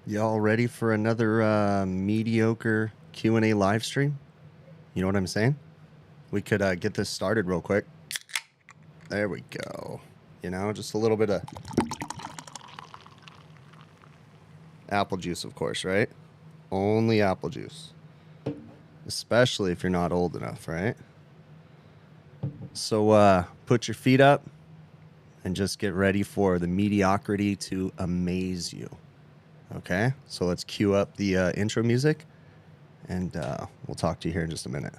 Y'all ready for another mediocre Q&A live stream? You know what I'm saying? We could get this started real quick. There we go. You know, just a little bit of apple juice, of course, right? Only apple juice. Especially if you're not old enough, right? So put your feet up and just get ready for the mediocrity to amaze you. Okay? So let's cue up the intro music, and we'll talk to you here in just a minute.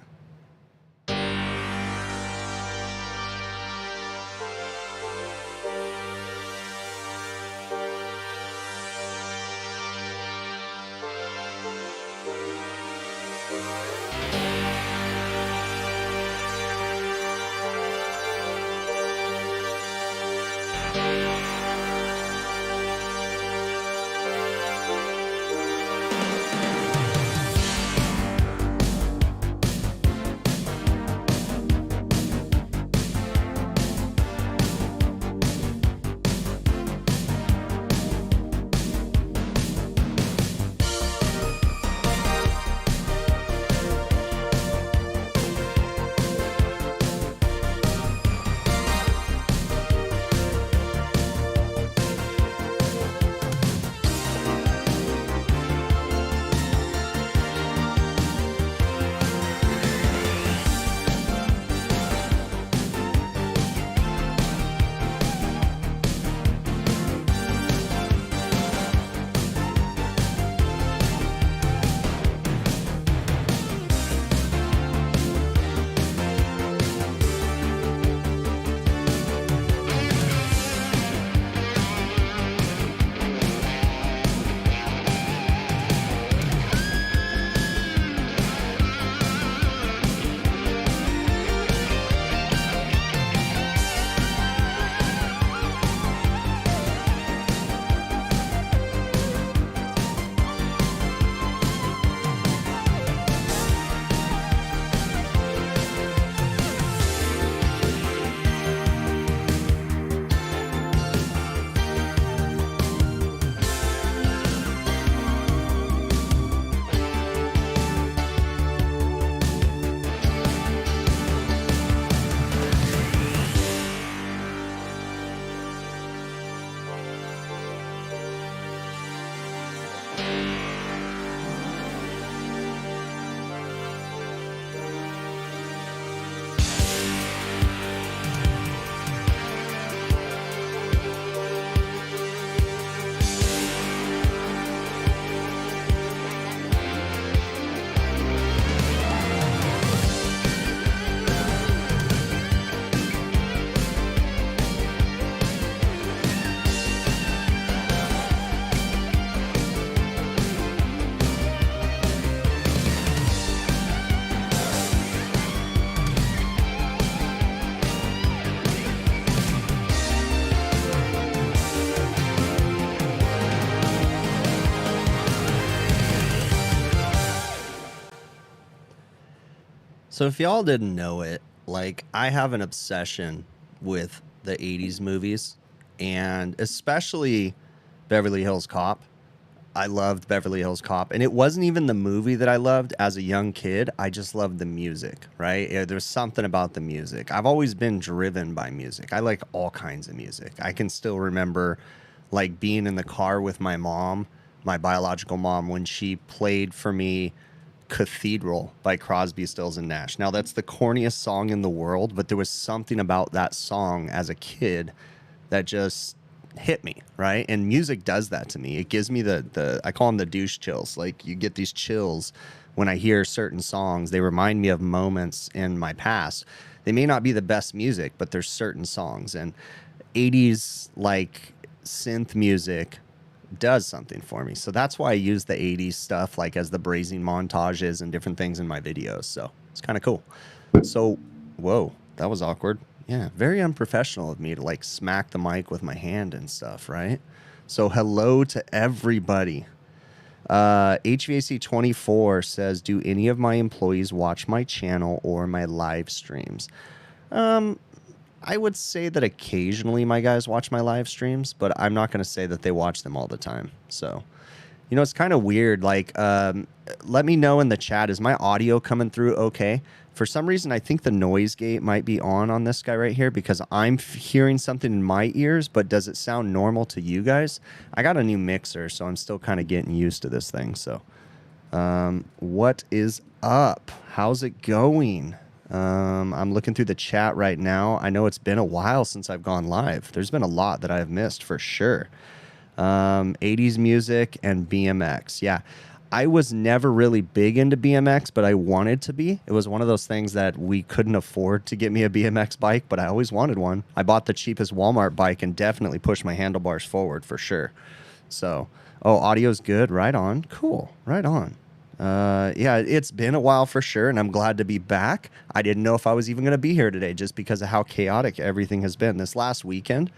So if y'all didn't know it, like, I have an obsession with the 80s movies, and especially Beverly Hills Cop. I loved Beverly Hills Cop, and it wasn't even the movie that I loved as a young kid. I just loved the music, right? There's something about the music. I've always been driven by music. I like all kinds of music. I can still remember like being in the car with my mom, my biological mom, when she played for me Cathedral by Crosby, Stills and Nash. Now, that's the corniest song in the world, but there was something about that song as a kid that just hit me, right? And music does that to me. It gives me the I call them the douche chills. Like, you get these chills when I hear certain songs. They remind me of moments in my past. They may not be the best music, but there's certain songs, and 80s like synth music does something for me. So that's why I use the 80s stuff like as the brazing montages and different things in my videos. So it's kind of cool. So, whoa, that was awkward. Yeah, very unprofessional of me to like smack the mic with my hand and stuff, right? So hello to everybody. HVAC 24 says, do any of my employees watch my channel or my live streams? I would say that occasionally my guys watch my live streams, but I'm not going to say that they watch them all the time. So, You know, it's kind of weird. Like, let me know in the chat. Is my audio coming through okay? For some reason, I think the noise gate might be on this guy right here because I'm hearing something in my ears, but does it sound normal to you guys? I got a new mixer, so I'm still kind of getting used to this thing. So, what is up? How's it going? I'm looking through the chat right now. I know it's been a while since I've gone live. There's been a lot that I've missed for sure. 80s music and BMX. Yeah. I was never really big into BMX, but I wanted to be. It was one of those things that we couldn't afford to get me a BMX bike, but I always wanted one. I bought the cheapest Walmart bike and definitely pushed my handlebars forward for sure. So, oh, audio's good. Right on. Cool. Right on. Yeah, it's been a while for sure, and I'm glad to be back. I didn't know if I was even going to be here today just because of how chaotic everything has been this last weekend.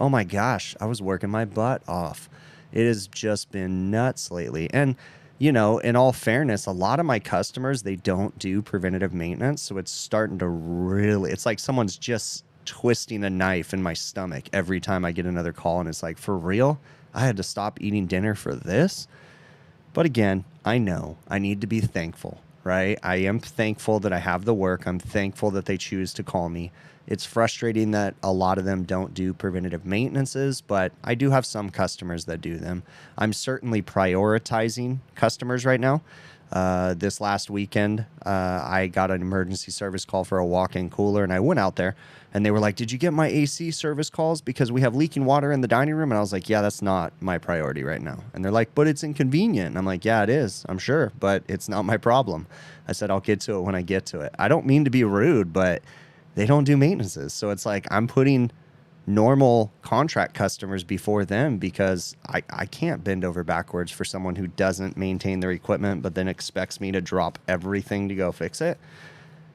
Oh my gosh, I was working my butt off. It has just been nuts lately. And, you know, in all fairness, a lot of my customers, they don't do preventative maintenance. So it's starting to really, it's like someone's just twisting a knife in my stomach every time I get another call. And it's like, for real? I had to stop eating dinner for this? But again, I know I need to be thankful, right? I am thankful that I have the work. I'm thankful that they choose to call me. It's frustrating that a lot of them don't do preventative maintenances, but I do have some customers that do them. I'm certainly prioritizing customers right now. This last weekend, I got an emergency service call for a walk-in cooler, and I went out there, and they were like, "Did you get my AC service calls? Because we have leaking water in the dining room." And I was like, "Yeah, that's not my priority right now." And they're like, "But it's inconvenient." And I'm like, "Yeah, it is, I'm sure, but it's not my problem." I said, "I'll get to it when I get to it." I don't mean to be rude, but they don't do maintenances. So it's like I'm putting normal contract customers before them because I can't bend over backwards for someone who doesn't maintain their equipment but then expects me to drop everything to go fix it.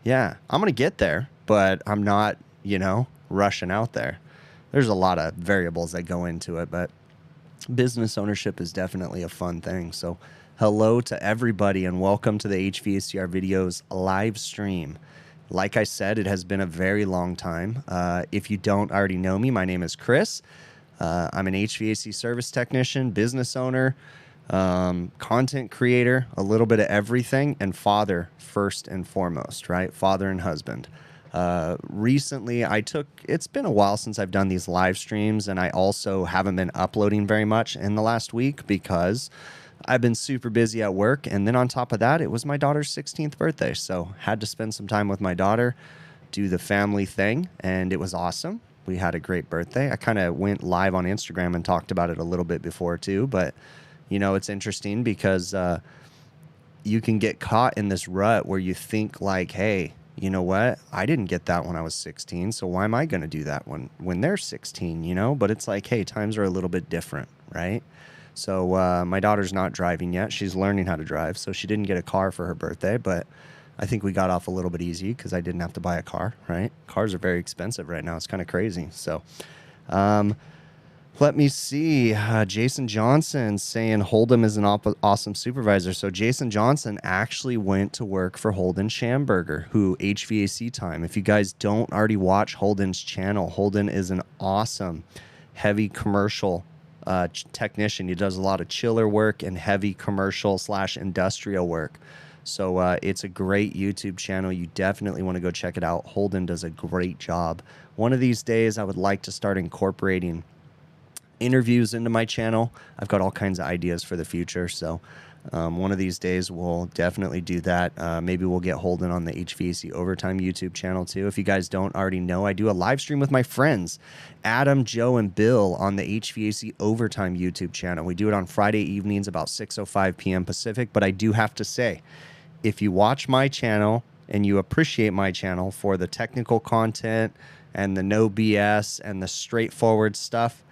Yeah, I'm going to get there, but I'm not, you know, rushing out there. There's a lot of variables that go into it, but business ownership is definitely a fun thing. So hello to everybody and welcome to the HVACR Videos live stream. Like I said, it has been a very long time. If you don't already know me, my name is Chris. I'm an HVAC service technician, business owner, content creator, a little bit of everything, and father first and foremost, right? Father and husband. Recently, it's been a while since I've done these live streams, and I also haven't been uploading very much in the last week because I've been super busy at work, and then on top of that, it was my daughter's 16th birthday, so had to spend some time with my daughter, do the family thing, and it was awesome. We had a great birthday. I kind of went live on Instagram and talked about it a little bit before too, but you know, it's interesting because you can get caught in this rut where you think like, hey, you know what? I didn't get that when I was 16, so why am I going to do that when they're 16, you know? But it's like, hey, times are a little bit different, right? So my daughter's not driving yet. She's learning how to drive, so she didn't get a car for her birthday, but I think we got off a little bit easy because I didn't have to buy a car, right? Cars are very expensive right now. It's kind of crazy. So let me see. Jason Johnson saying Holden is an awesome supervisor. So Jason Johnson actually went to work for Holden Schamberger, who HVAC Time. If you guys don't already watch Holden's channel, Holden is an awesome heavy commercial technician. He does a lot of chiller work and heavy commercial / industrial work. So it's a great YouTube channel. You definitely want to go check it out. Holden does a great job. One of these days, I would like to start incorporating interviews into my channel. I've got all kinds of ideas for the future. So one of these days, we'll definitely do that. Maybe we'll get Holden on the HVAC Overtime YouTube channel too. If you guys don't already know, I do a live stream with my friends, Adam, Joe, and Bill on the HVAC Overtime YouTube channel. We do it on Friday evenings about 6:05 p.m. Pacific. But I do have to say, if you watch my channel and you appreciate my channel for the technical content and the no BS and the straightforward stuff,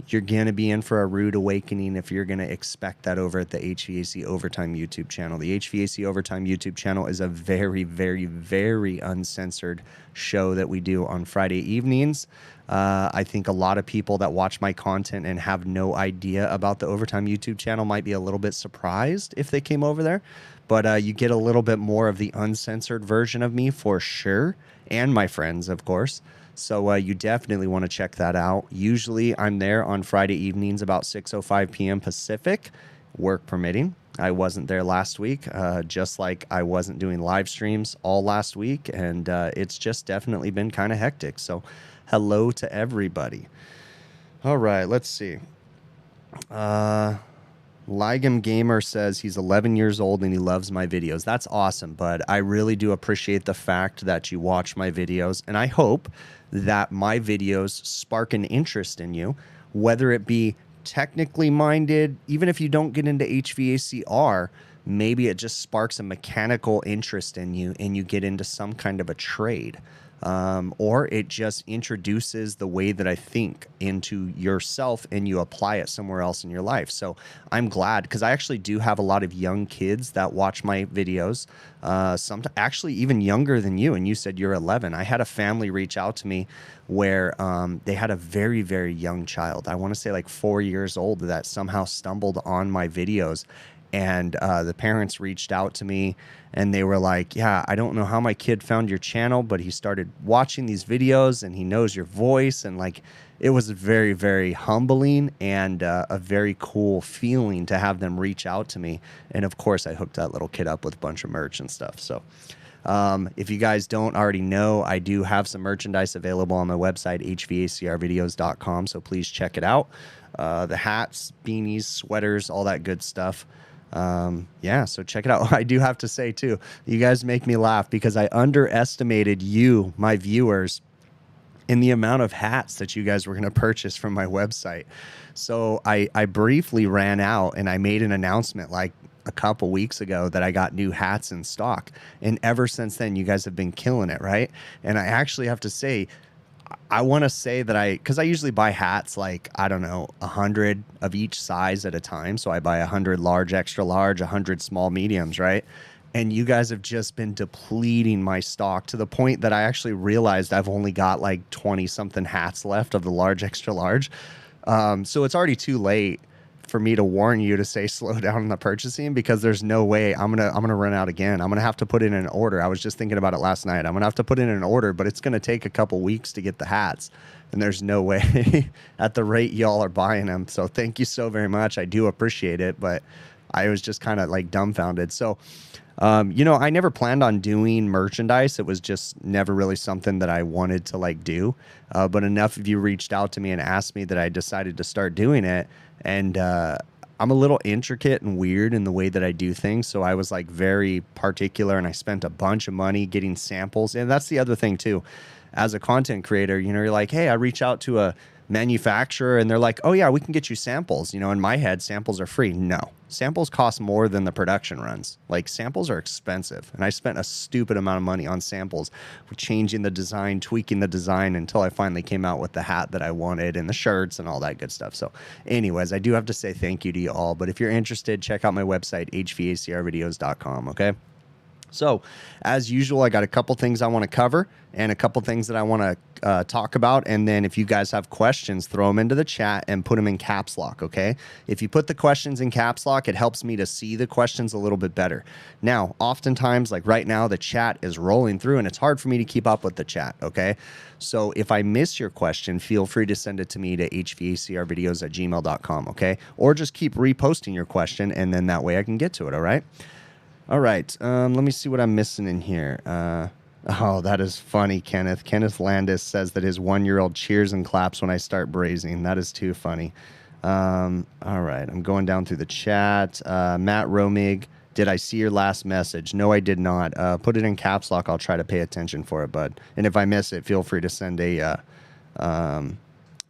you're going to be in for a rude awakening if you're going to expect that over at the HVAC Overtime YouTube channel. The HVAC Overtime YouTube channel is a very, very, very uncensored show that we do on Friday evenings. I think a lot of people that watch my content and have no idea about the Overtime YouTube channel might be a little bit surprised if they came over there. But you get a little bit more of the uncensored version of me for sure, and my friends, of course. So you definitely want to check that out. Usually I'm there on Friday evenings about 6:05 p.m. Pacific. work permitting. I wasn't there last week, just like I wasn't doing live streams all last week, and it's just definitely been kind of hectic. So hello to everybody. All right, let's see. Ligam Gamer says he's 11 years old and he loves my videos. That's awesome, bud. I really do appreciate the fact that you watch my videos, and I hope that my videos spark an interest in you, whether it be technically minded, even if you don't get into HVACR, maybe it just sparks a mechanical interest in you and you get into some kind of a trade. Or it just introduces the way that I think into yourself and you apply it somewhere else in your life. So I'm glad, because I actually do have a lot of young kids that watch my videos, some actually even younger than you, and you said you're 11. I had a family reach out to me where they had a very, very young child. I want to say like 4 years old that somehow stumbled on my videos. And the parents reached out to me and they were like, yeah, I don't know how my kid found your channel, but he started watching these videos and he knows your voice. And like, it was very, very humbling and a very cool feeling to have them reach out to me. And of course, I hooked that little kid up with a bunch of merch and stuff. So if you guys don't already know, I do have some merchandise available on my website, hvacrvideos.com. So please check it out. The hats, beanies, sweaters, all that good stuff. Yeah, so check it out. I do have to say too, you guys make me laugh because I underestimated you, my viewers, in the amount of hats that you guys were going to purchase from my website. So I briefly ran out and I made an announcement like a couple weeks ago that I got new hats in stock. And ever since then, you guys have been killing it, right? And I actually have to say, I want to say that because I usually buy hats like, I don't know, 100 of each size at a time. So I buy 100 large, extra large, 100 small, mediums, right? And you guys have just been depleting my stock to the point that I actually realized I've only got like 20 something hats left of the large, extra large. So it's already too late for me to warn you to say slow down on the purchasing, because there's no way I'm gonna run out again. I'm gonna have to put in an order. I was just thinking about it last night. I'm gonna have to put in an order, but it's gonna take a couple weeks to get the hats, and there's no way at the rate y'all are buying them. So thank you so very much. I do appreciate it, but I was just kind of like dumbfounded. So you know, I never planned on doing merchandise. It was just never really something that I wanted to like do. But enough of you reached out to me and asked me that I decided to start doing it. And I'm a little intricate and weird in the way that I do things. So I was like very particular, and I spent a bunch of money getting samples. And that's the other thing too. As a content creator, you know, you're like, hey, I reach out to a manufacturer and they're like, oh yeah, we can get you samples. You know, in my head, samples are free. No, samples cost more than the production runs. Like, samples are expensive. And I spent a stupid amount of money on samples, changing the design, tweaking the design until I finally came out with the hat that I wanted and the shirts and all that good stuff. So anyways, I do have to say thank you to you all. But if you're interested, check out my website, hvacrvideos.com. Okay. So as usual, I got a couple things I want to cover and a couple things that I want to talk about. And then if you guys have questions, throw them into the chat and put them in caps lock. Okay. If you put the questions in caps lock, it helps me to see the questions a little bit better. Now, oftentimes, like right now, the chat is rolling through and it's hard for me to keep up with the chat. Okay. So if I miss your question, feel free to send it to me to hvacrvideos@gmail.com. Okay. Or just keep reposting your question, and then that way I can get to it. All right. All right, let me see what I'm missing in here. Oh, that is funny, Kenneth. Kenneth Landis says that his 1-year-old cheers and claps when I start brazing. That is too funny. All right, I'm going down through the chat. Matt Romig, did I see your last message? No, I did not. Put it in caps lock. I'll try to pay attention for it, bud. And if I miss it, feel free to send a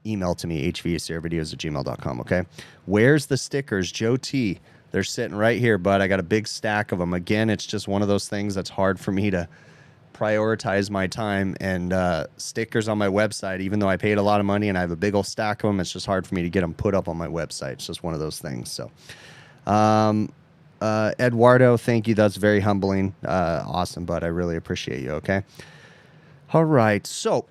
email to me, hvacrvideos@gmail.com, okay? Where's the stickers? Joe T. They're sitting right here, bud. I got a big stack of them. Again, it's just one of those things that's hard for me to prioritize my time, and stickers on my website, even though I paid a lot of money and I have a big old stack of them, it's just hard for me to get them put up on my website. It's just one of those things. So, Eduardo, thank you. That's very humbling. Awesome, bud. I really appreciate you. Okay. All right. So,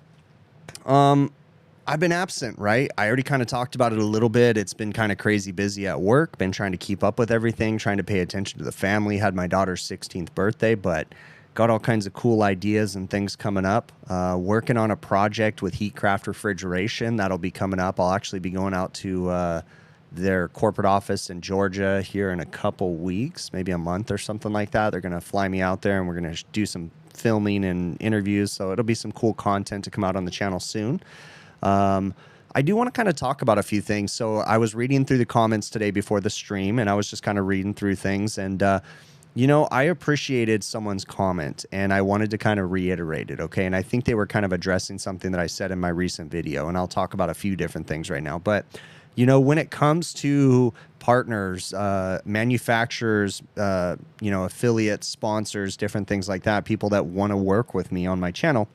I've been absent, right? I already kind of talked about it a little bit. It's been kind of crazy busy at work, been trying to keep up with everything, trying to pay attention to the family. Had my daughter's 16th birthday, but got all kinds of cool ideas and things coming up. Working on a project with Heatcraft refrigeration. That'll be coming up. I'll actually be going out to their corporate office in Georgia here in a couple weeks, maybe a month or something like that. They're going to fly me out there and we're going to do some filming and interviews. So it'll be some cool content to come out on the channel soon. I do want to kind of talk about a few things. So I was reading through the comments today before the stream, and I was just kind of reading through things. And, you know, I appreciated someone's comment, and I wanted to kind of reiterate it, okay? And I think they were kind of addressing something that I said in my recent video, and I'll talk about a few different things right now. But, you know, when it comes to partners, manufacturers, you know, affiliates, sponsors, different things like that, people that want to work with me on my channel,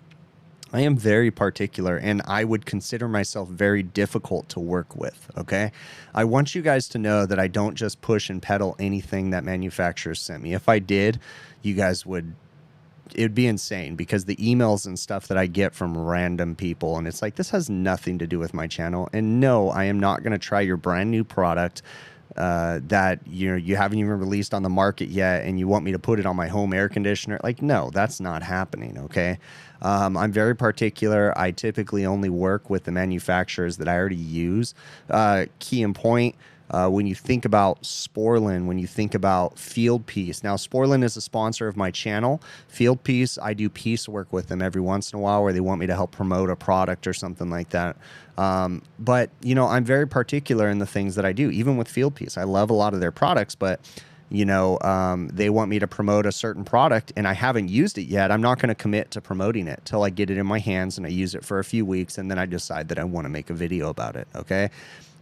I am very particular, and I would consider myself very difficult to work with, okay? I want you guys to know that I don't just push and peddle anything that manufacturers sent me. If I did, you guys would, it would be insane, because the emails and stuff that I get from random people, and it's like, this has nothing to do with my channel. And no, I am not going to try your brand new product that you haven't even released on the market yet, and you want me to put it on my home air conditioner. Like, no, that's not happening, okay? I'm very particular. I typically only work with the manufacturers that I already use. Key and point, when you think about Sporlan, when you think about Field Piece. Now, Sporlan is a sponsor of my channel. Field Piece, I do piece work with them every once in a while where they want me to help promote a product or something like that. But, you know, I'm very particular in the things that I do, even with Field Piece. I love a lot of their products, but, you know, they want me to promote a certain product and I haven't used it yet. I'm not going to commit to promoting it till I get it in my hands and I use it for a few weeks, and then I decide that I want to make a video about it, okay?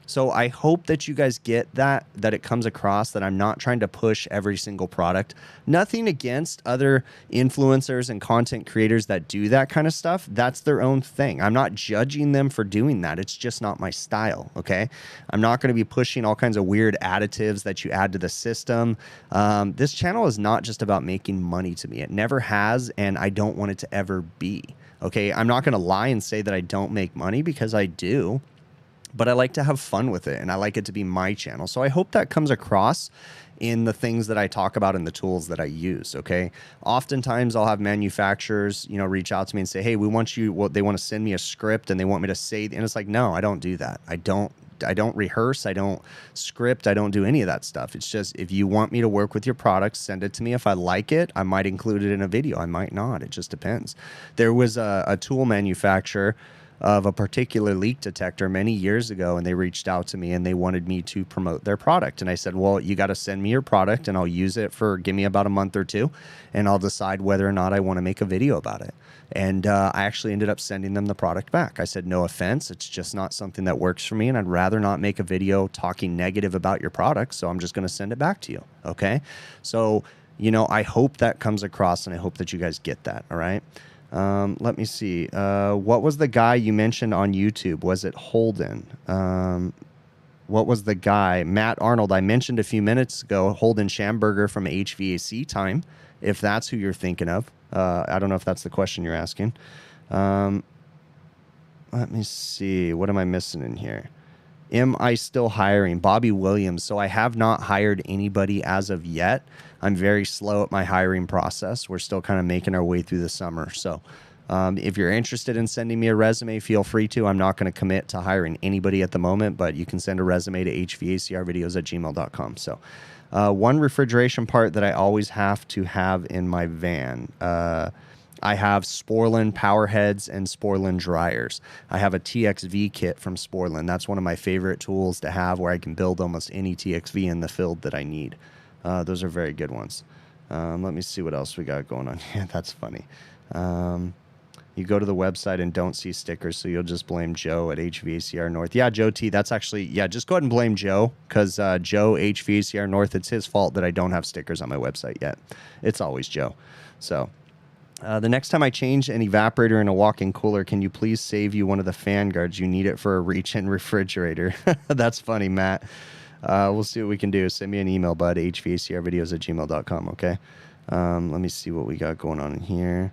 So I hope that you guys get that it comes across that I'm not trying to push every single product. Nothing against other influencers and content creators that do that kind of stuff. That's their own thing. I'm not judging them for doing that. It's just not my style, okay? I'm not going to be pushing all kinds of weird additives that you add to the system. This channel is not just about making money to me. It never has, and I don't want it to ever be, okay? I'm not going to lie and say that I don't make money, because I do. But I like to have fun with it, and I like it to be my channel. So I hope that comes across in the things that I talk about and the tools that I use, okay? Oftentimes I'll have manufacturers, you know, reach out to me and say, hey, we want you, well, they want to send me a script and they want me to say, and it's like, no, I don't do that. I don't rehearse, I don't script, I don't do any of that stuff. It's just, if you want me to work with your product, send it to me. If I like it, I might include it in a video. I might not. It just depends. There was a tool manufacturer of a particular leak detector many years ago, and they reached out to me and they wanted me to promote their product. And I said, well, you got to send me your product and I'll use it for, give me about a month or two, and I'll decide whether or not I want to make a video about it. And I actually ended up sending them the product back. I said, no offense, it's just not something that works for me, and I'd rather not make a video talking negative about your product, so I'm just going to send it back to you, okay? So, you know, I hope that comes across, and I hope that you guys get that, all right? Let me see. What was the guy you mentioned on YouTube? Was it Holden? What was the guy? Matt Arnold. I mentioned a few minutes ago, Holden Schamberger from HVAC Time, if that's who you're thinking of. I don't know if that's the question you're asking. Let me see. What am I missing in here? Am I still hiring? Bobby Williams. So I have not hired anybody as of yet. I'm very slow at my hiring process. We're still kind of making our way through the summer. So if you're interested in sending me a resume, feel free to. I'm not going to commit to hiring anybody at the moment, but you can send a resume to hvacrvideos@gmail.com. So one refrigeration part that I always have to have in my van. I have Sporlan power heads and Sporlan dryers. I have a TXV kit from Sporlan. That's one of my favorite tools to have, where I can build almost any TXV in the field that I need. Those are very good ones. Let me see what else we got going on here. That's funny. You go to the website and don't see stickers, so you'll just blame Joe at HVACR North. Yeah, Joe T, that's actually, yeah, just go ahead and blame Joe, because Joe, HVACR North, it's his fault that I don't have stickers on my website yet. It's always Joe. So the next time I change an evaporator in a walk-in cooler, can you please save you one of the fan guards? You need it for a reach-in refrigerator. That's funny, Matt. We'll see what we can do. Send me an email, bud, hvacrvideos@gmail.com, okay? Let me see what we got going on in here.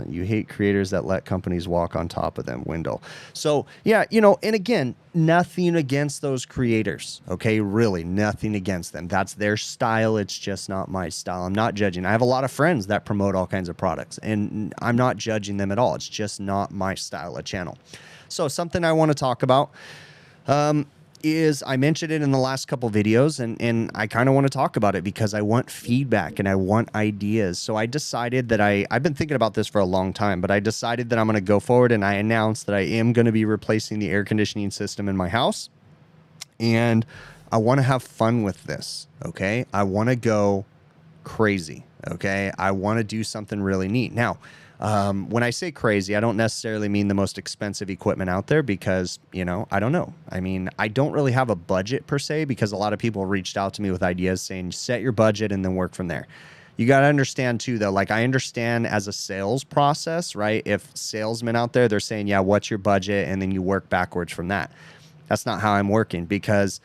You hate creators that let companies walk on top of them, Wendell. So, yeah, you know, and again, nothing against those creators, okay? Really, nothing against them. That's their style. It's just not my style. I'm not judging. I have a lot of friends that promote all kinds of products, and I'm not judging them at all. It's just not my style of channel. So, something I want to talk about. is I mentioned it in the last couple videos, and I kind of want to talk about it because I want feedback and I want ideas. So I decided that I've been thinking about this for a long time, but I decided that I'm going to go forward, and I announced that I am going to be replacing the air conditioning system in my house. And I want to have fun with this, okay? I want to go crazy, okay? I want to do something really neat. Now, when I say crazy, I don't necessarily mean the most expensive equipment out there because, you know, I don't know. I mean, I don't really have a budget per se because a lot of people reached out to me with ideas saying set your budget and then work from there. You got to understand too, though, like I understand as a sales process, right? If salesmen out there, they're saying, yeah, what's your budget? And then you work backwards from that. That's not how I'm working because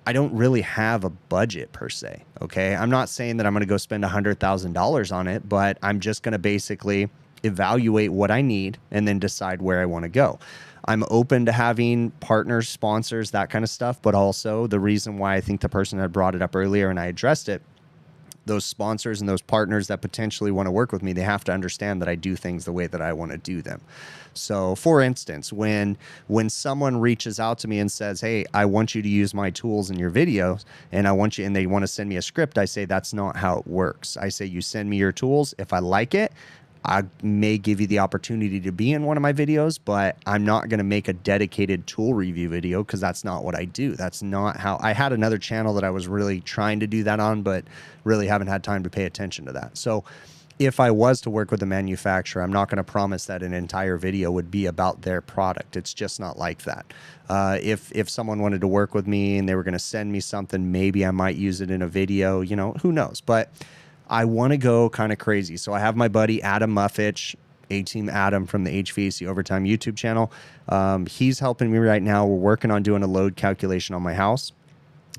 I don't really have a budget per se, okay? I'm not saying that I'm going to go spend $100,000 on it, but I'm just going to basically evaluate what I need and then decide where I want to go. I'm open to having partners, sponsors, that kind of stuff, but also the reason why I think the person had brought it up earlier and I addressed it, those sponsors and those partners that potentially want to work with me, they have to understand that I do things the way that I want to do them. So for instance, when someone reaches out to me and says, hey, I want you to use my tools in your videos and and they want to send me a script, I say, that's not how it works. I say, you send me your tools. If I like it, I may give you the opportunity to be in one of my videos, but I'm not going to make a dedicated tool review video because that's not what I do. That's not how I had another channel that I was really trying to do that on, but really haven't had time to pay attention to that. So if I was to work with a manufacturer, I'm not going to promise that an entire video would be about their product. It's just not like that. If someone wanted to work with me and they were going to send me something, maybe I might use it in a video, you know, who knows? But I want to go kind of crazy. So I have my buddy Adam Muffitch, A-Team Adam from the HVAC Overtime YouTube channel. He's helping me right now. We're working on doing a load calculation on my house.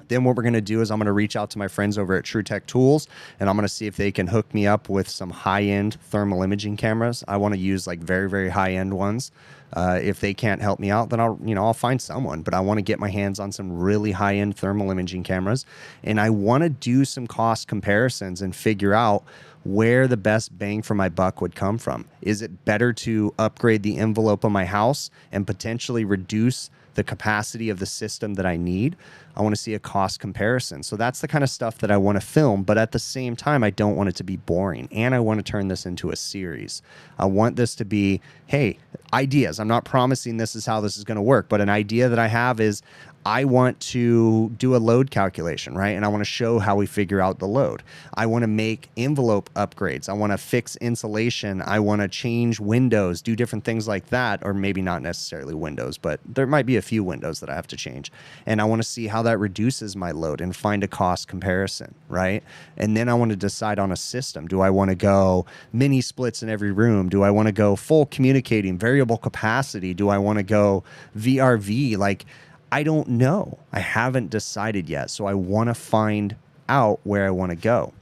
Then what we're going to do is I'm going to reach out to my friends over at TrueTech Tools, and I'm going to see if they can hook me up with some high-end thermal imaging cameras. I want to use like very, very high-end ones. If they can't help me out, then I'll find someone. But I want to get my hands on some really high-end thermal imaging cameras, and I want to do some cost comparisons and figure out where the best bang for my buck would come from. Is it better to upgrade the envelope of my house and potentially reduce the capacity of the system that I need? I want to see a cost comparison. So that's the kind of stuff that I want to film, but at the same time, I don't want it to be boring. And I want to turn this into a series. I want this to be, hey, ideas. I'm not promising this is how this is going to work, but an idea that I have is I want to do a load calculation, right? And I want to show how we figure out the load. I want to make envelope upgrades. I want to fix insulation. I want to change windows, do different things like that, or maybe not necessarily windows, but there might be a few windows that I have to change. And I want to see how that reduces my load and find a cost comparison, right? And then I want to decide on a system. Do I want to go mini splits in every room? Do I want to go full communicating, variable capacity? Do I want to go VRV? Like, I don't know. I haven't decided yet. So I want to find out where I want to go.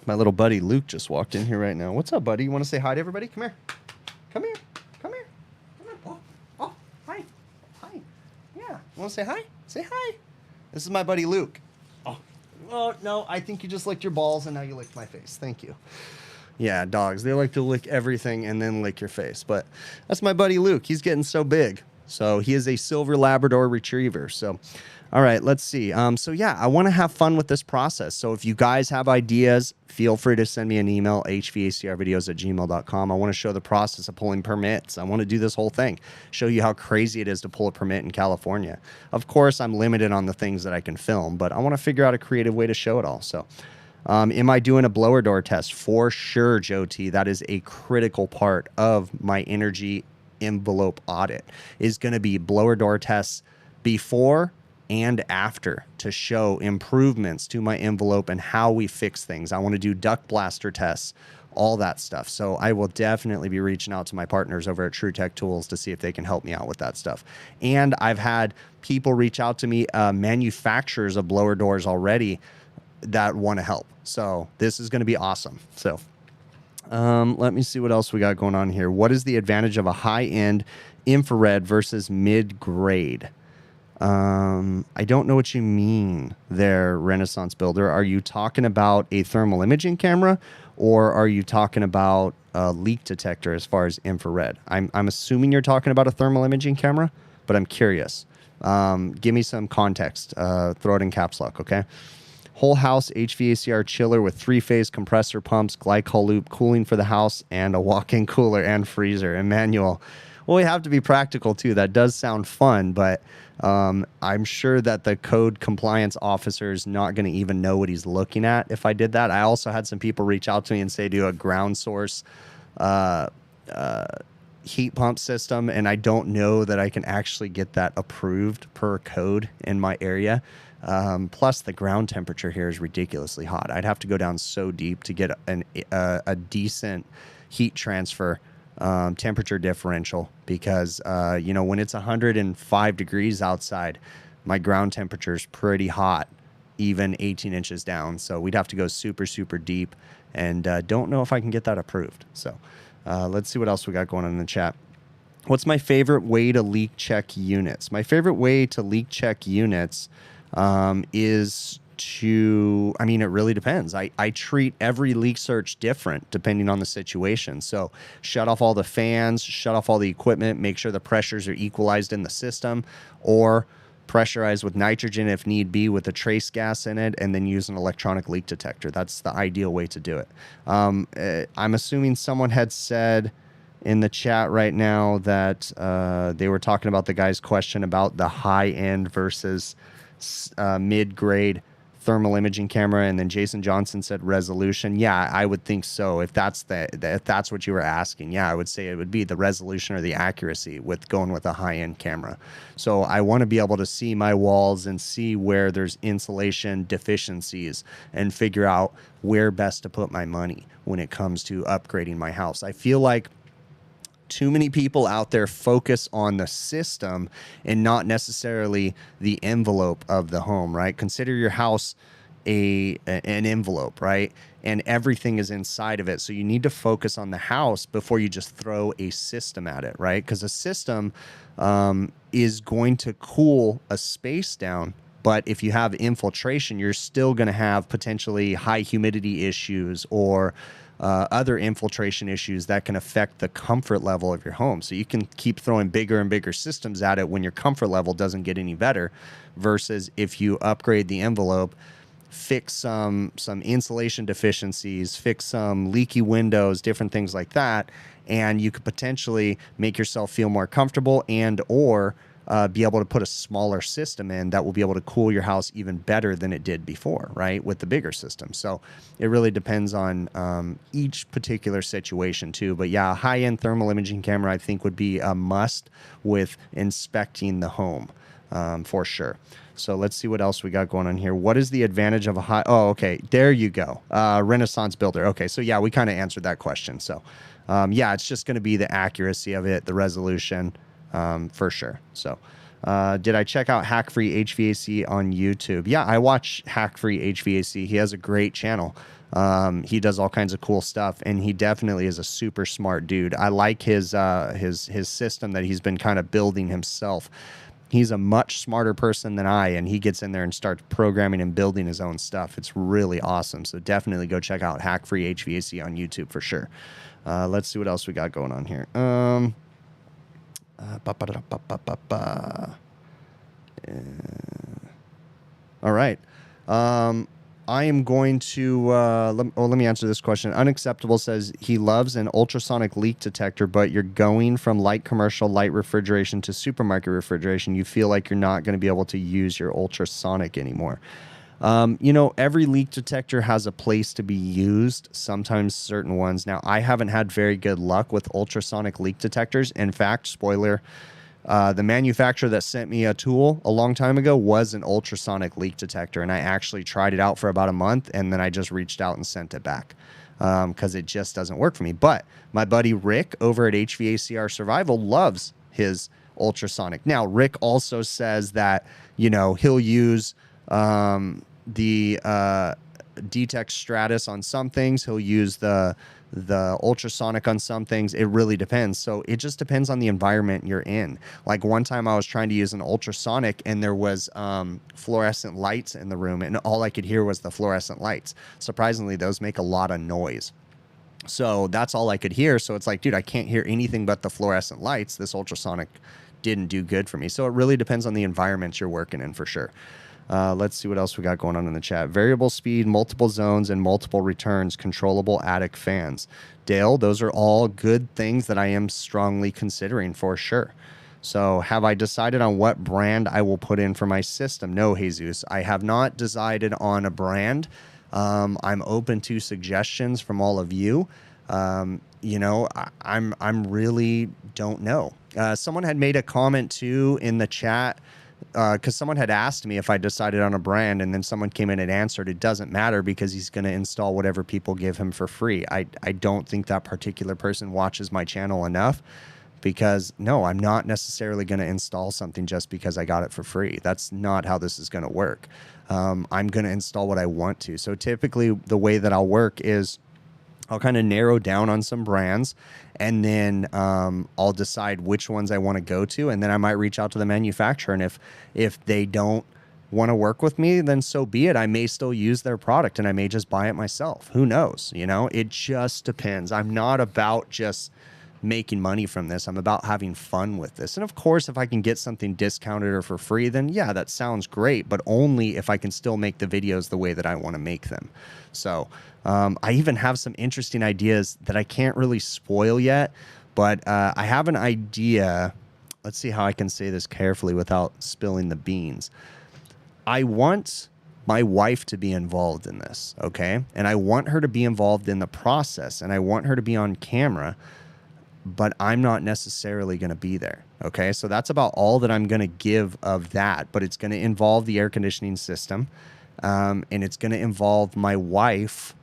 My little buddy Luke just walked in here right now. What's up, buddy? You want to say hi to everybody? Come here. Come here. Come here. Come here. Oh, hi. Hi. Yeah. You want to say hi? Say hi. This is my buddy Luke. Oh, no. I think you just licked your balls and now you licked my face. Thank you. Yeah, dogs. They like to lick everything and then lick your face. But that's my buddy Luke. He's getting so big. So he is a silver Labrador retriever. So, all right, let's see. So yeah, I want to have fun with this process. So if you guys have ideas, feel free to send me an email, hvacrvideos@gmail.com. I want to show the process of pulling permits. I want to do this whole thing, show you how crazy it is to pull a permit in California. Of course, I'm limited on the things that I can film, but I want to figure out a creative way to show it all. So am I doing a blower door test? For sure, Joe T. That is a critical part of my energy envelope audit, is going to be blower door tests before and after to show improvements to my envelope and how we fix things. I want to do duct blaster tests, all that stuff. So I will definitely be reaching out to my partners over at TrueTech Tools to see if they can help me out with that stuff. And I've had people reach out to me, manufacturers of blower doors already, that want to help. So this is going to be awesome. So let me see what else we got going on here. What is the advantage of a high-end infrared versus mid-grade? I don't know what you mean there, Renaissance Builder. Are you talking about a thermal imaging camera, or are you talking about a leak detector as far as infrared? I'm assuming you're talking about a thermal imaging camera, but I'm curious. Give me some context. Throw it in caps lock, okay? Whole house HVACR chiller with 3-phase compressor pumps, glycol loop, cooling for the house, and a walk-in cooler and freezer. Emmanuel, well, we have to be practical too. That does sound fun, but I'm sure that the code compliance officer is not going to even know what he's looking at if I did that. I also had some people reach out to me and say do a ground source heat pump system, and I don't know that I can actually get that approved per code in my area. Plus, the ground temperature here is ridiculously hot. I'd have to go down so deep to get a decent heat transfer temperature differential because, you know, when it's 105 degrees outside, my ground temperature is pretty hot, even 18 inches down. So we'd have to go super, super deep, and don't know if I can get that approved. So let's see what else we got going on in the chat. What's my favorite way to leak check units? My favorite way to leak check units is to, I mean, it really depends. I treat every leak search different depending on the situation. So shut off all the fans, shut off all the equipment, make sure the pressures are equalized in the system, or pressurize with nitrogen if need be with a trace gas in it, and then use an electronic leak detector. That's the ideal way to do it. I'm assuming someone had said in the chat right now that they were talking about the guy's question about the high-end versus mid-grade thermal imaging camera, and then Jason Johnson said resolution. Yeah, I would think so. If that's if that's what you were asking, yeah, I would say it would be the resolution or the accuracy with going with a high-end camera. So I want to be able to see my walls and see where there's insulation deficiencies and figure out where best to put my money when it comes to upgrading my house. I feel like too many people out there focus on the system and not necessarily the envelope of the home, right? Consider your house an envelope, right? And everything is inside of it. So you need to focus on the house before you just throw a system at it, right? Because a system is going to cool a space down. But if you have infiltration, you're still going to have potentially high humidity issues or other infiltration issues that can affect the comfort level of your home. So you can keep throwing bigger and bigger systems at it when your comfort level doesn't get any better, versus if you upgrade the envelope, fix some insulation deficiencies, fix some leaky windows, different things like that, and you could potentially make yourself feel more comfortable and or be able to put a smaller system in that will be able to cool your house even better than it did before, right, with the bigger system. So it really depends on each particular situation too. But yeah, a high-end thermal imaging camera I think would be a must with inspecting the home for sure. So let's see what else we got going on here. What is the advantage of a high... Oh, okay, there you go. Renaissance Builder. Okay, so yeah, we kind of answered that question. So yeah, it's just going to be the accuracy of it, the resolution, for sure. So, did I check out Hack-Free HVAC on YouTube? Yeah, I watch Hack-Free HVAC. He has a great channel. He does all kinds of cool stuff, and he definitely is a super smart dude. I like his system that he's been kind of building himself. He's a much smarter person than I, and he gets in there and starts programming and building his own stuff. It's really awesome. So definitely go check out Hack-Free HVAC on YouTube for sure. Let's see what else we got going on here. All right. I am going to let me answer this question. Unacceptable says he loves an ultrasonic leak detector, but you're going from light commercial, light refrigeration to supermarket refrigeration. You feel like you're not going to be able to use your ultrasonic anymore. You know, every leak detector has a place to be used, sometimes certain ones. Now, I haven't had very good luck with ultrasonic leak detectors. In fact, spoiler, the manufacturer that sent me a tool a long time ago was an ultrasonic leak detector, and I actually tried it out for about a month, and then I just reached out and sent it back because it just doesn't work for me. But my buddy Rick over at HVACR Survival loves his ultrasonic. Now, Rick also says that, you know, he'll use the DTEC Stratus on some things. He'll use the ultrasonic on some things. It really depends. So it just depends on the environment you're in. Like one time I was trying to use an ultrasonic and there was fluorescent lights in the room, and all I could hear was the fluorescent lights. Surprisingly, those make a lot of noise. So that's all I could hear. So it's like, dude, I can't hear anything but the fluorescent lights. This ultrasonic didn't do good for me. So it really depends on the environment you're working in for sure. Let's see what else we got going on in the chat. Variable speed, multiple zones, and multiple returns, controllable attic fans. Dale, those are all good things that I am strongly considering for sure. So have I decided on what brand I will put in for my system? No, Jesus, I have not decided on a brand. I'm open to suggestions from all of you. You know, I'm really don't know. Someone had made a comment too in the chat, because someone had asked me if I decided on a brand, and then someone came in and answered it doesn't matter because he's going to install whatever people give him for free. I don't think that particular person watches my channel enough, because no, I'm not necessarily going to install something just because I got it for free. That's not how this is going to work. I'm going to install what I want to. So typically the way that I'll work is I'll kind of narrow down on some brands, and then I'll decide which ones I want to go to, and then I might reach out to the manufacturer, and if they don't want to work with me, then so be it. I may still use their product, and I may just buy it myself. Who knows? You know, it just depends. I'm not about just making money from this. I'm about having fun with this. And of course, if I can get something discounted or for free, then yeah, that sounds great, but only if I can still make the videos the way that I want to make them. So I even have some interesting ideas that I can't really spoil yet, but I have an idea. Let's see how I can say this carefully without spilling the beans. I want my wife to be involved in this, okay? And I want her to be involved in the process, and I want her to be on camera, but I'm not necessarily going to be there. Okay. So that's about all that I'm going to give of that, but it's going to involve the air conditioning system. And it's going to involve my wife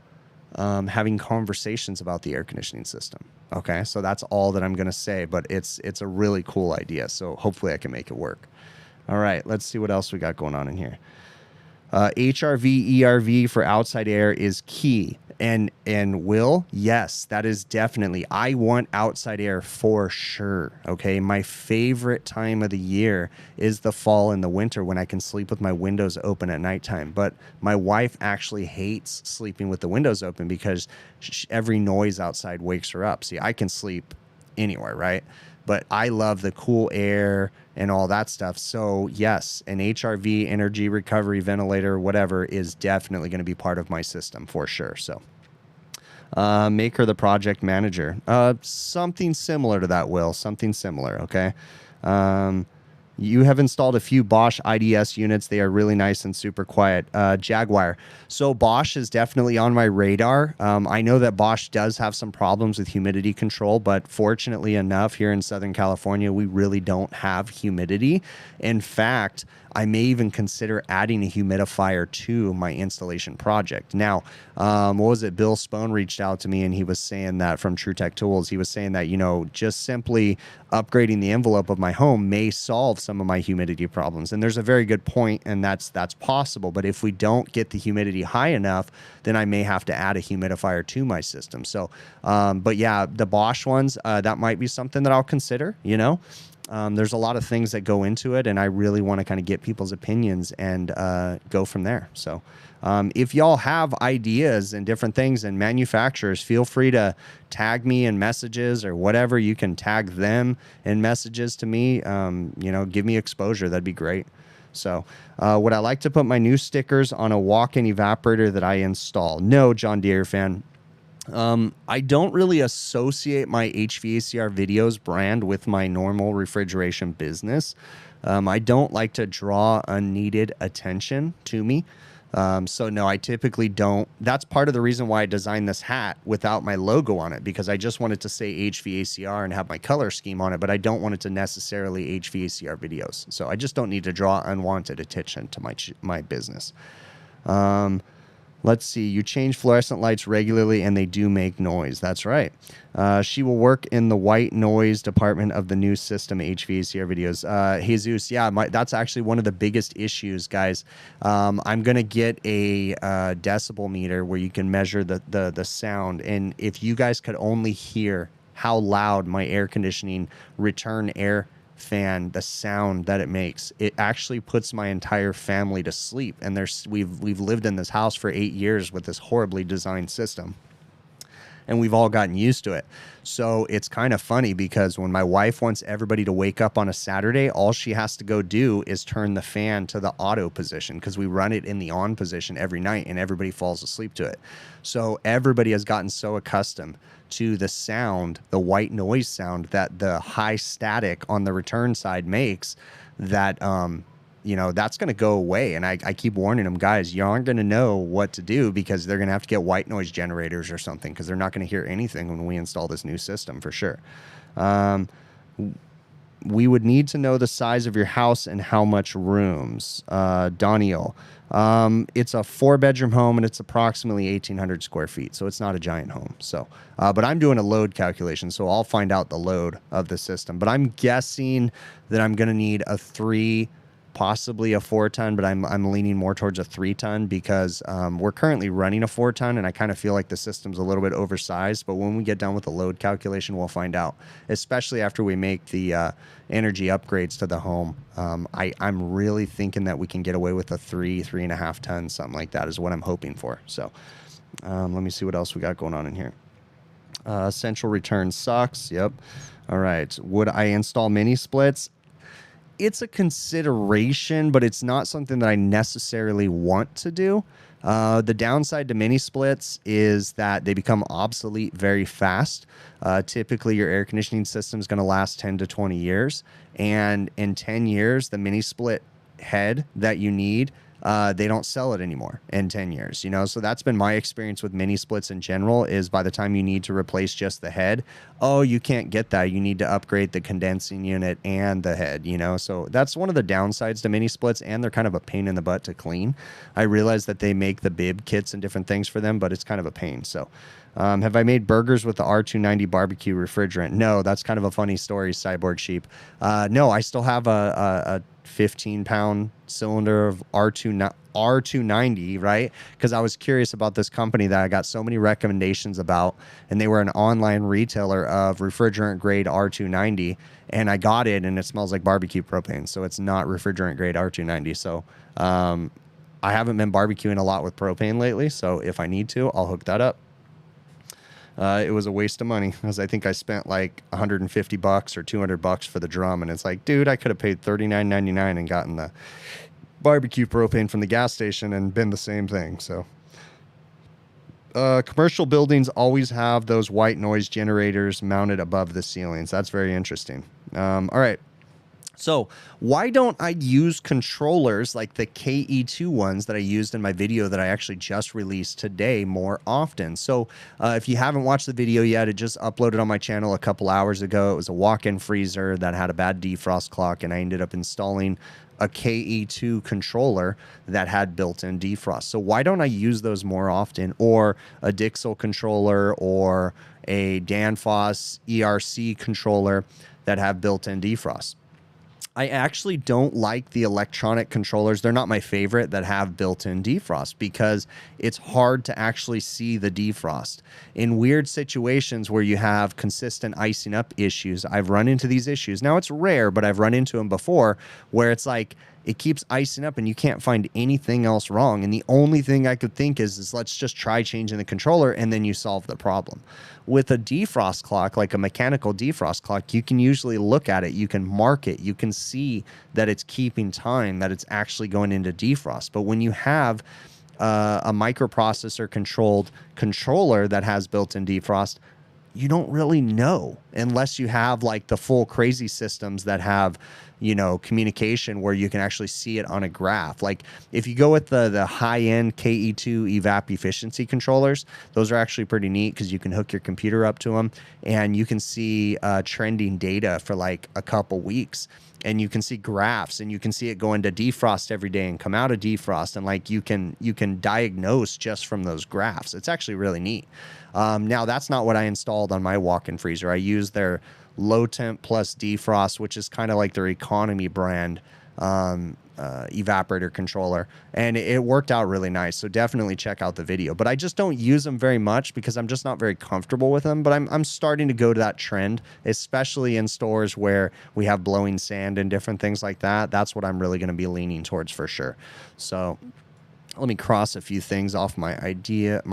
having conversations about the air conditioning system. Okay. So that's all that I'm going to say, but it's a really cool idea. So hopefully I can make it work. All right. Let's see what else we got going on in here. HRV, ERV for outside air is key. And Will, yes, that is definitely. I want outside air for sure. Okay, my favorite time of the year is the fall and the winter when I can sleep with my windows open at nighttime. But my wife actually hates sleeping with the windows open because every noise outside wakes her up. See, I can sleep anywhere, right? But I love the cool air and all that stuff. So yes, an HRV, energy recovery ventilator, whatever, is definitely going to be part of my system for sure. So make her the project manager. Something similar to that, Will. Something similar, okay? You have installed a few Bosch IDS units. They are really nice and super quiet. Jaguar. So Bosch is definitely on my radar. I know that Bosch does have some problems with humidity control, but fortunately enough, here in Southern California, we really don't have humidity. In fact, I may even consider adding a humidifier to my installation project. Now, what was it? Bill Spohn reached out to me, and he was saying that from True Tech Tools, he was saying that, you know, just simply upgrading the envelope of my home may solve some of my humidity problems. And there's a very good point, and that's possible. But if we don't get the humidity high enough, then I may have to add a humidifier to my system. So, but yeah, the Bosch ones, that might be something that I'll consider, you know. There's a lot of things that go into it, and I really want to kind of get people's opinions and go from there. So if y'all have ideas and different things and manufacturers, feel free to tag me in messages or whatever. You can tag them in messages to me. You know, give me exposure. That'd be great. So would I like to put my new stickers on a walk-in evaporator that I install? No, John Deere fan. I don't really associate my HVACR videos brand with my normal refrigeration business. I don't like to draw unneeded attention to me. So no, I typically don't. That's part of the reason why I designed this hat without my logo on it, because I just wanted to say HVACR and have my color scheme on it, but I don't want it to necessarily HVACR videos. So I just don't need to draw unwanted attention to my business. Let's see. You change fluorescent lights regularly, and they do make noise. That's right. She will work in the white noise department of the new system HVACR videos. Jesus, yeah, that's actually one of the biggest issues, guys. I'm going to get a decibel meter where you can measure the sound. And if you guys could only hear how loud my air conditioning return air fan, the sound that it makes, it actually puts my entire family to sleep. And we've lived in this house for 8 years with this horribly designed system, and we've all gotten used to it. So it's kind of funny because when my wife wants everybody to wake up on a Saturday, all she has to go do is turn the fan to the auto position, because we run it in the on position every night and everybody falls asleep to it. So everybody has gotten so accustomed to the sound, the white noise sound that the high static on the return side makes, that you know, that's going to go away. And I keep warning them, guys, you aren't going to know what to do, because they're going to have to get white noise generators or something, because they're not going to hear anything when we install this new system for sure. We would need to know the size of your house and how much rooms. Daniel, it's a 4-bedroom home and it's approximately 1,800 square feet. So it's not a giant home. So, but I'm doing a load calculation, so I'll find out the load of the system. But I'm guessing that I'm going to need a 3, possibly a 4-ton, but I'm leaning more towards a 3-ton, because we're currently running a 4-ton, and I kind of feel like the system's a little bit oversized. But when we get done with the load calculation, we'll find out, especially after we make the energy upgrades to the home. I'm really thinking that we can get away with a 3.5 tons, something like that is what I'm hoping for. So let me see what else we got going on in here. Central return sucks. Yep. All right. Would I install mini splits? It's a consideration, but it's not something that I necessarily want to do. The downside to mini splits is that they become obsolete very fast. Typically, your air conditioning system is going to last 10 to 20 years. And in 10 years, the mini split head that you need, they don't sell it anymore in 10 years, you know? So that's been my experience with mini splits in general, is by the time you need to replace just the head, oh, you can't get that. You need to upgrade the condensing unit and the head, you know? So that's one of the downsides to mini splits, and they're kind of a pain in the butt to clean. I realize that they make the bib kits and different things for them, but it's kind of a pain. So have I made burgers with the R290 barbecue refrigerant? No, that's kind of a funny story, Cyborg Sheep. No, I still have a 15-pound cylinder of R290, right? Because I was curious about this company that I got so many recommendations about, and they were an online retailer of refrigerant grade R290, and I got it, and it smells like barbecue propane, so it's not refrigerant grade R290. So I haven't been barbecuing a lot with propane lately, so if I need to, I'll hook that up. It was a waste of money, because I think I spent like $150 or $200 for the drum, and it's like, dude, I could have paid $39.99 and gotten the barbecue propane from the gas station and been the same thing. So commercial buildings always have those white noise generators mounted above the ceilings. That's very interesting. All right. So why don't I use controllers like the KE2 ones that I used in my video that I actually just released today more often? So if you haven't watched the video yet, it just uploaded on my channel a couple hours ago. It was a walk-in freezer that had a bad defrost clock, and I ended up installing a KE2 controller that had built-in defrost. So why don't I use those more often, or a Dixel controller or a Danfoss ERC controller that have built-in defrost? I actually don't like the electronic controllers. They're not my favorite that have built-in defrost, because it's hard to actually see the defrost. In weird situations where you have consistent icing up issues, I've run into these issues. Now, it's rare, but I've run into them before, where it's like it keeps icing up and you can't find anything else wrong. And the only thing I could think is let's just try changing the controller, and then you solve the problem. With a defrost clock, like a mechanical defrost clock, you can usually look at it, you can mark it, you can see that it's keeping time, that it's actually going into defrost. But when you have a microprocessor controlled controller that has built-in defrost, you don't really know, unless you have like the full crazy systems that have, you know, communication where you can actually see it on a graph. Like if you go with the high-end KE2 evap efficiency controllers, those are actually pretty neat, because you can hook your computer up to them and you can see trending data for like a couple weeks, and you can see graphs, and you can see it go into defrost every day and come out of defrost, and like you can diagnose just from those graphs. It's actually really neat. Now, that's not what I installed on my walk-in freezer. I used their low temp plus defrost, which is kind of like their economy brand evaporator controller, and it worked out really nice. So definitely check out the video. But I just don't use them very much because I'm just not very comfortable with them. But I'm starting to go to that trend, especially in stores where we have blowing sand and different things like that. That's what I'm really going to be leaning towards for sure. So Let me cross a few things off my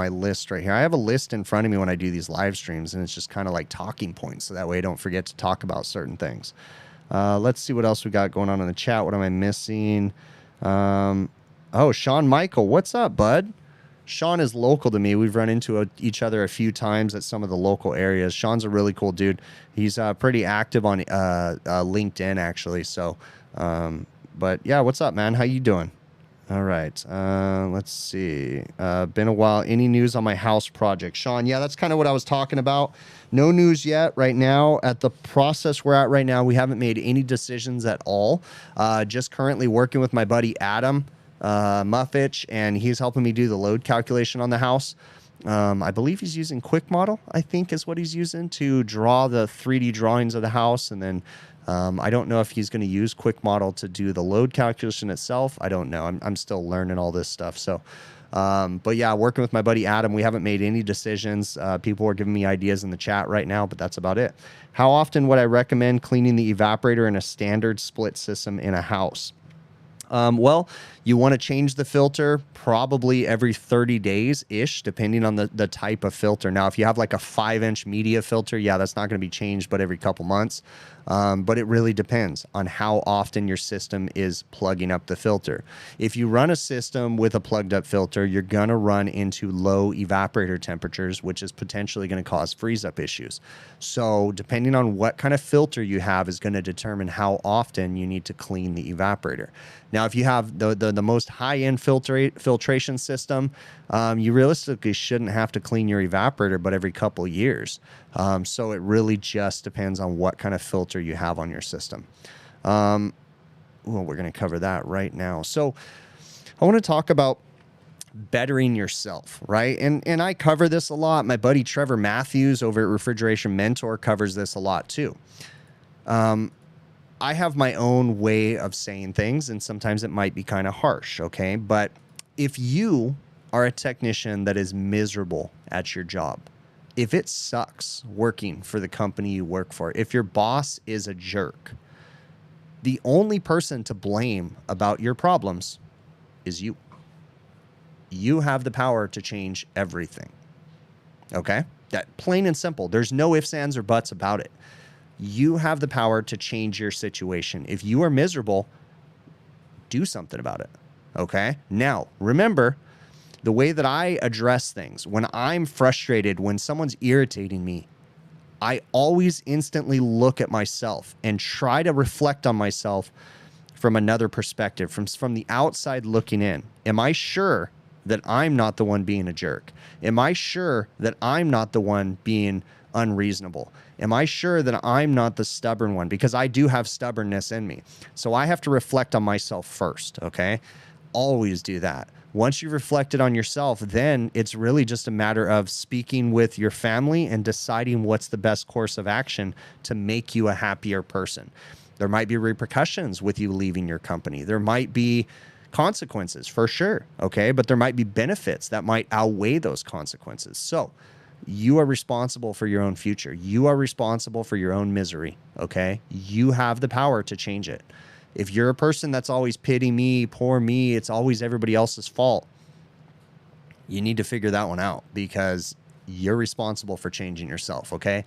list right here. I have a list in front of me when I do these live streams, and it's just kind of like talking points, so that way I don't forget to talk about certain things. Let's see what else we got going on in the chat. What am I missing? Oh, Sean Michael, what's up, bud? Sean is local to me. We've run into each other a few times at some of the local areas. Sean's a really cool dude. He's pretty active on LinkedIn, actually. So, but yeah, what's up, man? How you doing? All right. Let's see. Been a while. Any news on my house project? Sean, yeah, that's kind of what I was talking about. No news yet right now. At the process we're at right now, we haven't made any decisions at all. Just currently working with my buddy Adam Muffitch, and he's helping me do the load calculation on the house. I believe he's using Quick Model, I think is what he's using to draw the 3D drawings of the house. And then I don't know if he's going to use Quick Model to do the load calculation itself. I don't know. I'm still learning all this stuff. So, but yeah, working with my buddy Adam, we haven't made any decisions. People are giving me ideas in the chat right now, but that's about it. How often would I recommend cleaning the evaporator in a standard split system in a house? Well, you want to change the filter probably every 30 days-ish, depending on the type of filter. Now, if you have like a 5-inch media filter, yeah, that's not going to be changed, but every couple months. But it really depends on how often your system is plugging up the filter. If you run a system with a plugged up filter, you're going to run into low evaporator temperatures, which is potentially going to cause freeze up issues. So depending on what kind of filter you have is going to determine how often you need to clean the evaporator. Now, if you have the most high-end filtration system, you realistically shouldn't have to clean your evaporator but every couple years. So it really just depends on what kind of filter you have on your system. Well, we're going to cover that right now. So I want to talk about bettering yourself, right? And I cover this a lot. My buddy Trevor Matthews over at Refrigeration Mentor covers this a lot too. I have my own way of saying things, and sometimes it might be kind of harsh, okay? But if you are a technician that is miserable at your job, if it sucks working for the company you work for, if your boss is a jerk, the only person to blame about your problems is you. You have the power to change everything, okay? That plain and simple. There's no ifs, ands, or buts about it. You have the power to change your situation. If you are miserable, do something about it, okay? Now, remember, the way that I address things, when I'm frustrated, when someone's irritating me, I always instantly look at myself and try to reflect on myself from another perspective, from the outside looking in. Am I sure that I'm not the one being a jerk? Am I sure that I'm not the one being unreasonable? Am I sure that I'm not the stubborn one? Because I do have stubbornness in me. So I have to reflect on myself first, okay? Always do that. Once you've reflected on yourself, then it's really just a matter of speaking with your family and deciding what's the best course of action to make you a happier person. There might be repercussions with you leaving your company. There might be consequences for sure, okay? But there might be benefits that might outweigh those consequences. So you are responsible for your own future. You are responsible for your own misery, okay? You have the power to change it. If you're a person that's always pity me, poor me, it's always everybody else's fault, you need to figure that one out because you're responsible for changing yourself, okay?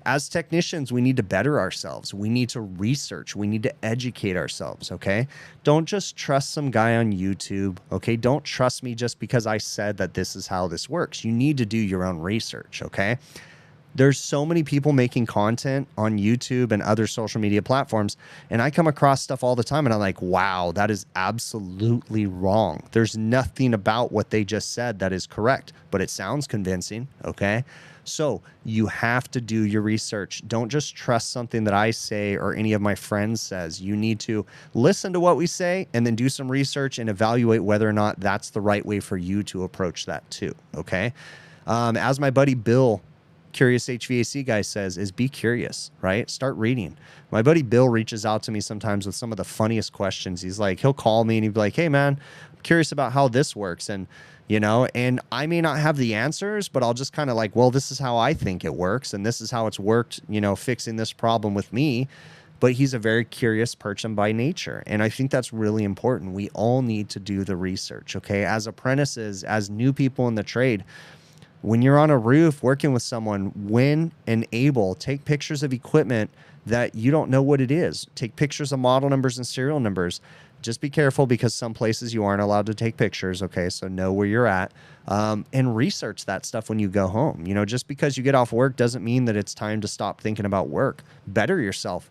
As technicians, we need to better ourselves. We need to research. We need to educate ourselves, okay? Don't just trust some guy on YouTube, okay? Don't trust me just because I said that this is how this works. You need to do your own research, okay? There's so many people making content on YouTube and other social media platforms, and I come across stuff all the time, and I'm like, wow, that is absolutely wrong. There's nothing about what they just said that is correct, but it sounds convincing, okay? So you have to do your research. Don't just trust something that I say or any of my friends says. You need to listen to what we say and then do some research and evaluate whether or not that's the right way for you to approach that too, okay? As my buddy Bill, Curious HVAC guy, says, is be curious, right? Start reading. My buddy Bill reaches out to me sometimes with some of the funniest questions. He's like, he'll call me and he'd be like, hey man, I'm curious about how this works. And, you know, and I may not have the answers, but I'll just kind of like, well, this is how I think it works. And this is how it's worked, you know, fixing this problem with me. but he's a very curious person by nature. And I think that's really important. We all need to do the research, okay? As apprentices, as new people in the trade, when you're on a roof working with someone, when and able, take pictures of equipment that you don't know what it is. Take pictures of model numbers and serial numbers. Just be careful because some places you aren't allowed to take pictures, okay? So know where you're at, and research that stuff when you go home. You know, just because you get off work doesn't mean that it's time to stop thinking about work. Better yourself.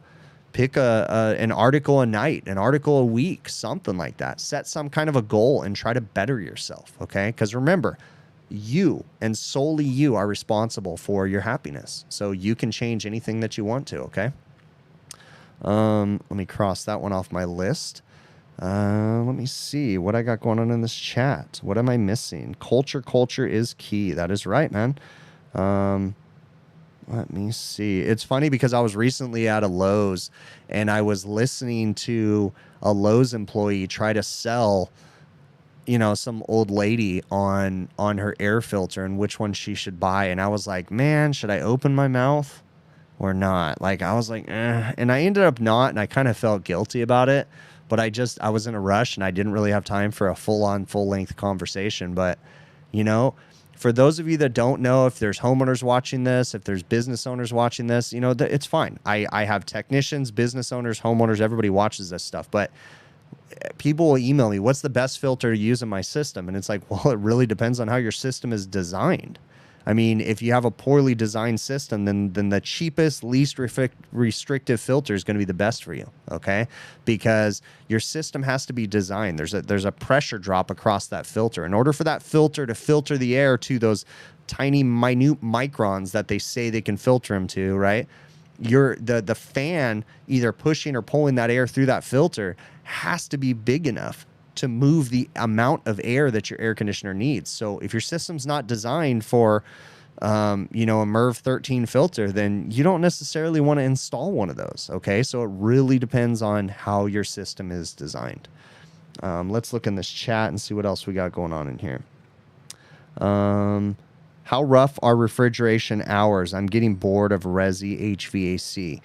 Pick an article a night, an article a week, something like that. Set some kind of a goal and try to better yourself, okay? Because remember, you and solely you are responsible for your happiness. So you can change anything that you want to, okay? Let me cross that one off my list. Let me see what I got going on in this chat. What am I missing? Culture is key. That is right, man. Let me see. It's funny because I was recently at a Lowe's and I was listening to a Lowe's employee try to sell, you know, some old lady on her air filter and which one she should buy. And I was like, man, should I open my mouth or not? Like, I was like, eh. And I ended up not, and I kind of felt guilty about it, but I was in a rush and I didn't really have time for a full-length conversation. But, you know, for those of you that don't know, if there's homeowners watching this, if there's business owners watching this, you know, it's fine. I have technicians, business owners, homeowners, everybody watches this stuff, but people will email me, what's the best filter to use in my system? And it's like, well, it really depends on how your system is designed. I mean, if you have a poorly designed system, then the cheapest, least restrictive filter is going to be the best for you, okay? Because your system has to be designed. There's a pressure drop across that filter. In order for that filter to filter the air to those tiny, minute microns that they say they can filter them to, right? The fan either pushing or pulling that air through that filter has to be big enough to move the amount of air that your air conditioner needs. So if your system's not designed for, you know, a MERV 13 filter, then you don't necessarily want to install one of those. Okay. So it really depends on how your system is designed. Let's look in this chat and see what else we got going on in here. How rough are refrigeration hours? I'm getting bored of Resi HVAC.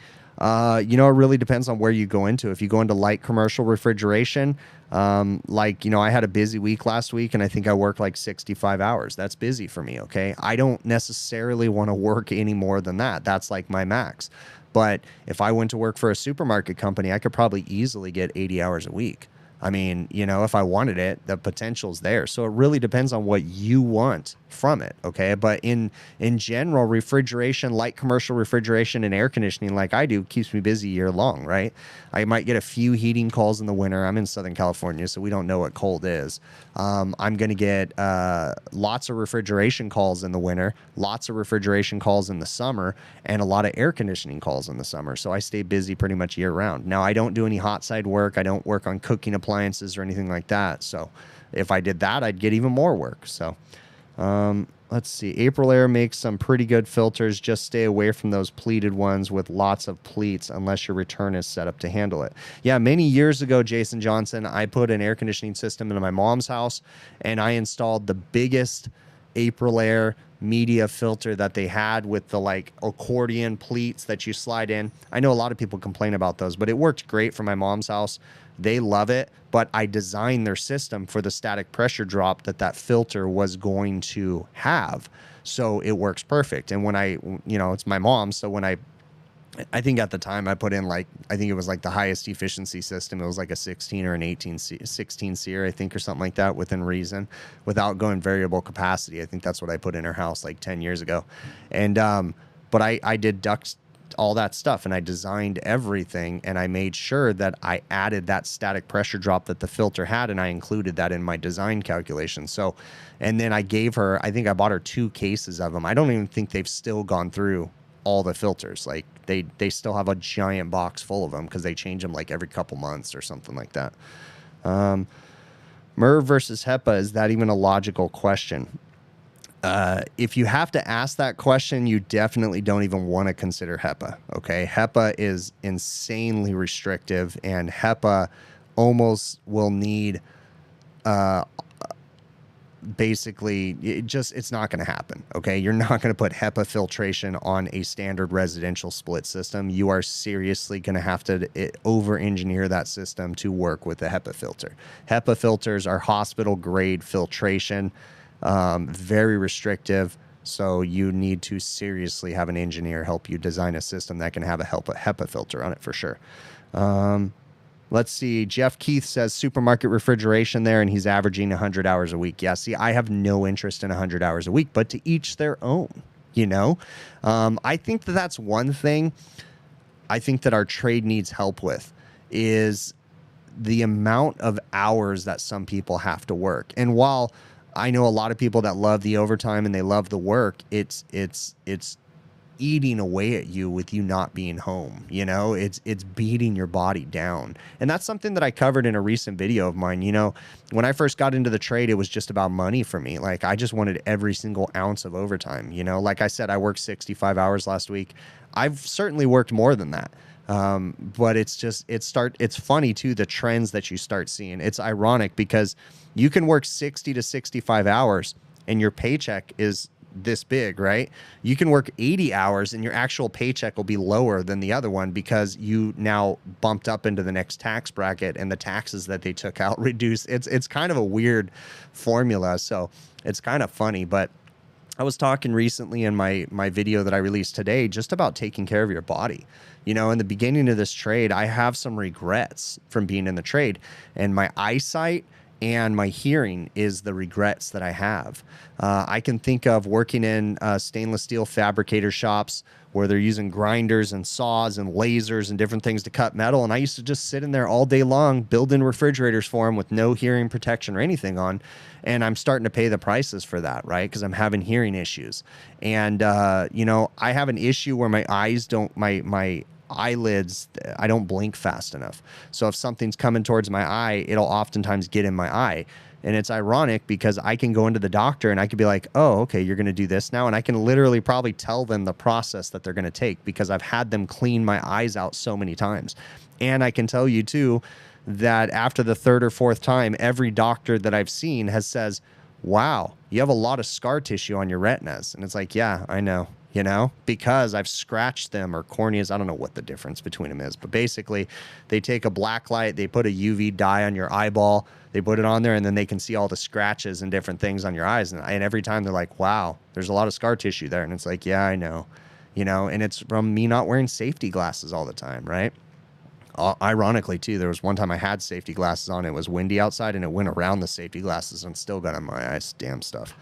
You know, it really depends on where you go into. If you go into light commercial refrigeration, like, you know, I had a busy week last week and I think I worked like 65 hours. That's busy for me, okay? I don't necessarily want to work any more than that. That's like my max. But if I went to work for a supermarket company, I could probably easily get 80 hours a week. I mean, you know, if I wanted it, the potential's there. So it really depends on what you want from it, okay? But in general, refrigeration, light commercial refrigeration and air conditioning like I do keeps me busy year long, right? I might get a few heating calls in the winter. I'm in Southern California, so we don't know what cold is. I'm going to get lots of refrigeration calls in the winter, lots of refrigeration calls in the summer, and a lot of air conditioning calls in the summer. So I stay busy pretty much year round. Now, I don't do any hot side work. I don't work on cooking appliances or anything like that. So if I did that, I'd get even more work. So let's see. April Air makes some pretty good filters. Just stay away from those pleated ones with lots of pleats unless your return is set up to handle it. Yeah, many years ago, Jason Johnson, I put an air conditioning system into my mom's house and I installed the biggest April Air media filter that they had with the like accordion pleats that you slide in. I know a lot of people complain about those, but it worked great for my mom's house. They love it, but I designed their system for the static pressure drop that filter was going to have. So it works perfect. And when I, you know, it's my mom. So when I think at the time I put in like, I think it was like the highest efficiency system. It was like a 16 or an 16 SEER, I think, or something like that within reason, without going variable capacity. I think that's what I put in her house like 10 years ago. And, but I did ducts, all that stuff, and I designed everything, and I made sure that I added that static pressure drop that the filter had, and I included that in my design calculation. So, and then I gave her, I think I bought her 2 cases of them. I don't even think they've still gone through all the filters. Like they still have a giant box full of them because they change them like every couple months or something like that. MERV versus HEPA, is that even a logical question? If you have to ask that question, you definitely don't even want to consider HEPA, okay? HEPA is insanely restrictive, and HEPA almost will need basically it's not going to happen. Okay. You're not going to put HEPA filtration on a standard residential split system. You are seriously going to have to over engineer that system to work with the HEPA filter. HEPA filters are hospital grade filtration, very restrictive. So you need to seriously have an engineer help you design a system that can have a HEPA filter on it for sure. Let's see. Jeff Keith says supermarket refrigeration there, and he's averaging 100 hours a week. Yeah, see, I have no interest in 100 hours a week, but to each their own, you know? I think that that's one thing I think that our trade needs help with is the amount of hours that some people have to work. And while I know a lot of people that love the overtime and they love the work, it's eating away at you with you not being home. You know, it's beating your body down. And that's something that I covered in a recent video of mine. You know, when I first got into the trade, it was just about money for me. Like, I just wanted every single ounce of overtime. You know, like I said, I worked 65 hours last week. I've certainly worked more than that. But it's funny too, the trends that you start seeing. It's ironic because you can work 60 to 65 hours and your paycheck is this big, right? You can work 80 hours and your actual paycheck will be lower than the other one because you now bumped up into the next tax bracket and the taxes that they took out reduced. It's kind of a weird formula. So it's kind of funny, but I was talking recently in my video that I released today just about taking care of your body. You know, in the beginning of this trade, I have some regrets from being in the trade, and my eyesight and my hearing is the regrets that I have. I can think of working in stainless steel fabricator shops where they're using grinders and saws and lasers and different things to cut metal. And I used to just sit in there all day long building refrigerators for them with no hearing protection or anything on. And I'm starting to pay the prices for that, right? Because I'm having hearing issues. And, you know, I have an issue where my eyes don't, my eyelids, I don't blink fast enough. So if something's coming towards my eye, it'll oftentimes get in my eye. And it's ironic because I can go into the doctor and I could be like, oh, okay, you're going to do this now. And I can literally probably tell them the process that they're going to take because I've had them clean my eyes out so many times. And I can tell you too, that after the third or fourth time, every doctor that I've seen has says, wow, you have a lot of scar tissue on your retinas. And it's like, yeah, I know. You know, because I've scratched them, or corneas. I don't know what the difference between them is, but basically they take a black light, they put a UV dye on your eyeball, they put it on there, and then they can see all the scratches and different things on your eyes. And every time they're like, wow, there's a lot of scar tissue there. And it's like, yeah, I know, you know, and it's from me not wearing safety glasses all the time, right? Ironically, too, there was one time I had safety glasses on. It was windy outside, and it went around the safety glasses and still got on my eyes. Damn stuff.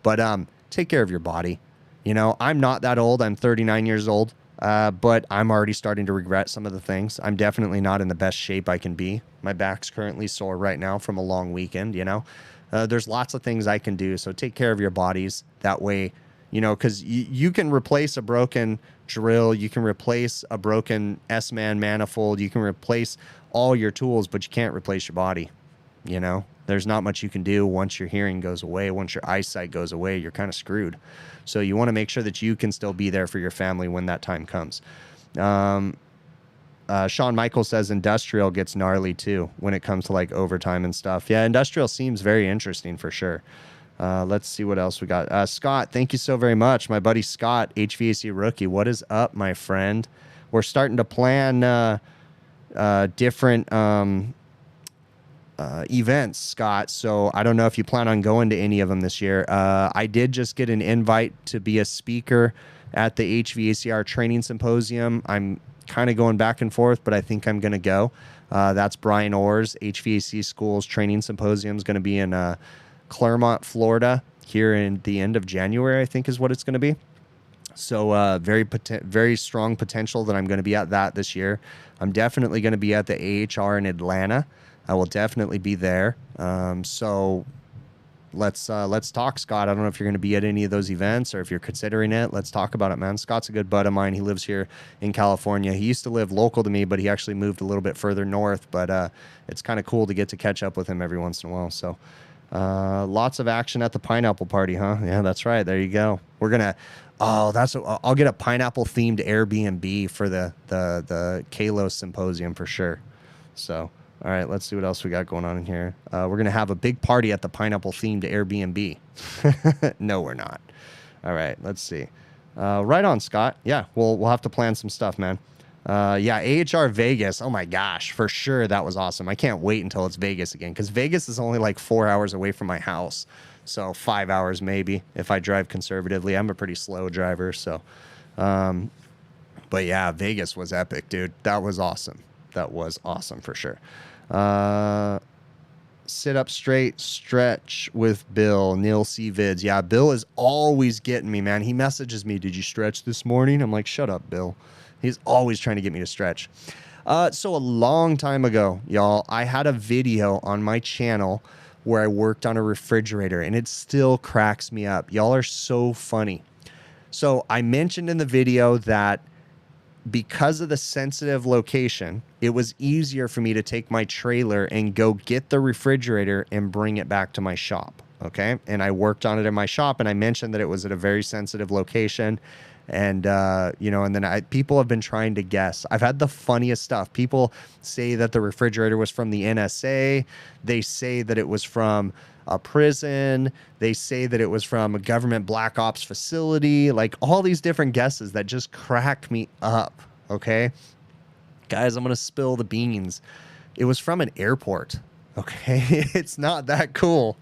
But take care of your body. You know, I'm not that old. I'm 39 years old, but I'm already starting to regret some of the things. I'm definitely not in the best shape I can be. My back's currently sore right now from a long weekend, you know. There's lots of things I can do. So take care of your bodies. That way, you know, because you can replace a broken drill. You can replace a broken S-man manifold. You can replace all your tools, but you can't replace your body, you know. There's not much you can do once your hearing goes away. Once your eyesight goes away, you're kind of screwed. So you want to make sure that you can still be there for your family when that time comes. Sean Michael says industrial gets gnarly too when it comes to like overtime and stuff. Yeah, industrial seems very interesting for sure. Let's see what else we got. Scott, thank you so very much. My buddy Scott, HVAC rookie. What is up, my friend? We're starting to plan different events, Scott. So I don't know if you plan on going to any of them this year. I did just get an invite to be a speaker at the HVACR training symposium. I'm kind of going back and forth, but I think I'm going to go. That's Brian Orr's HVAC School's training symposium is going to be in Claremont, Florida, here in the end of January, I think is what it's going to be. So very strong potential that I'm going to be at that this year. I'm definitely going to be at the AHR in Atlanta. I will definitely be there. So let's talk, Scott. I don't know if you're going to be at any of those events or if you're considering it. Let's talk about it, man. Scott's a good bud of mine. He lives here in California. He used to live local to me, but he actually moved a little bit further north. But it's kind of cool to get to catch up with him every once in a while. So lots of action at the pineapple party, huh? Yeah, that's right. There you go. We're gonna. Oh, I'll get a pineapple themed Airbnb for the Kalos symposium for sure. So All right, let's see what else we got going on in here. We're going to have a big party at the pineapple-themed Airbnb. No, we're not. All right, let's see. Right on, Scott. Yeah, we'll have to plan some stuff, man. Yeah, AHR Vegas. Oh, my gosh. For sure, that was awesome. I can't wait until it's Vegas again, because Vegas is only like 4 hours away from my house. So 5 hours maybe if I drive conservatively. I'm a pretty slow driver, so... but yeah, Vegas was epic, dude. That was awesome. That was awesome for sure. Sit up straight, stretch with Bill. Neil C. Vids. Yeah, Bill is always getting me, man. He messages me, did you stretch this morning? I'm like, shut up, Bill. He's always trying to get me to stretch. So a long time ago, y'all, I had a video on my channel where I worked on a refrigerator, and it still cracks me up. Y'all are so funny. So I mentioned in the video that because of the sensitive location, it was easier for me to take my trailer and go get the refrigerator and bring it back to my shop. Okay. And I worked on it in my shop, and I mentioned that it was at a very sensitive location. And, you know, and then people have been trying to guess. I've had the funniest stuff. People say that the refrigerator was from the NSA. They say that it was from a prison. They say that it was from a government black ops facility. Like all these different guesses that just crack me up. Okay, guys, I'm going to spill the beans. It was from an airport. Okay, it's not that cool.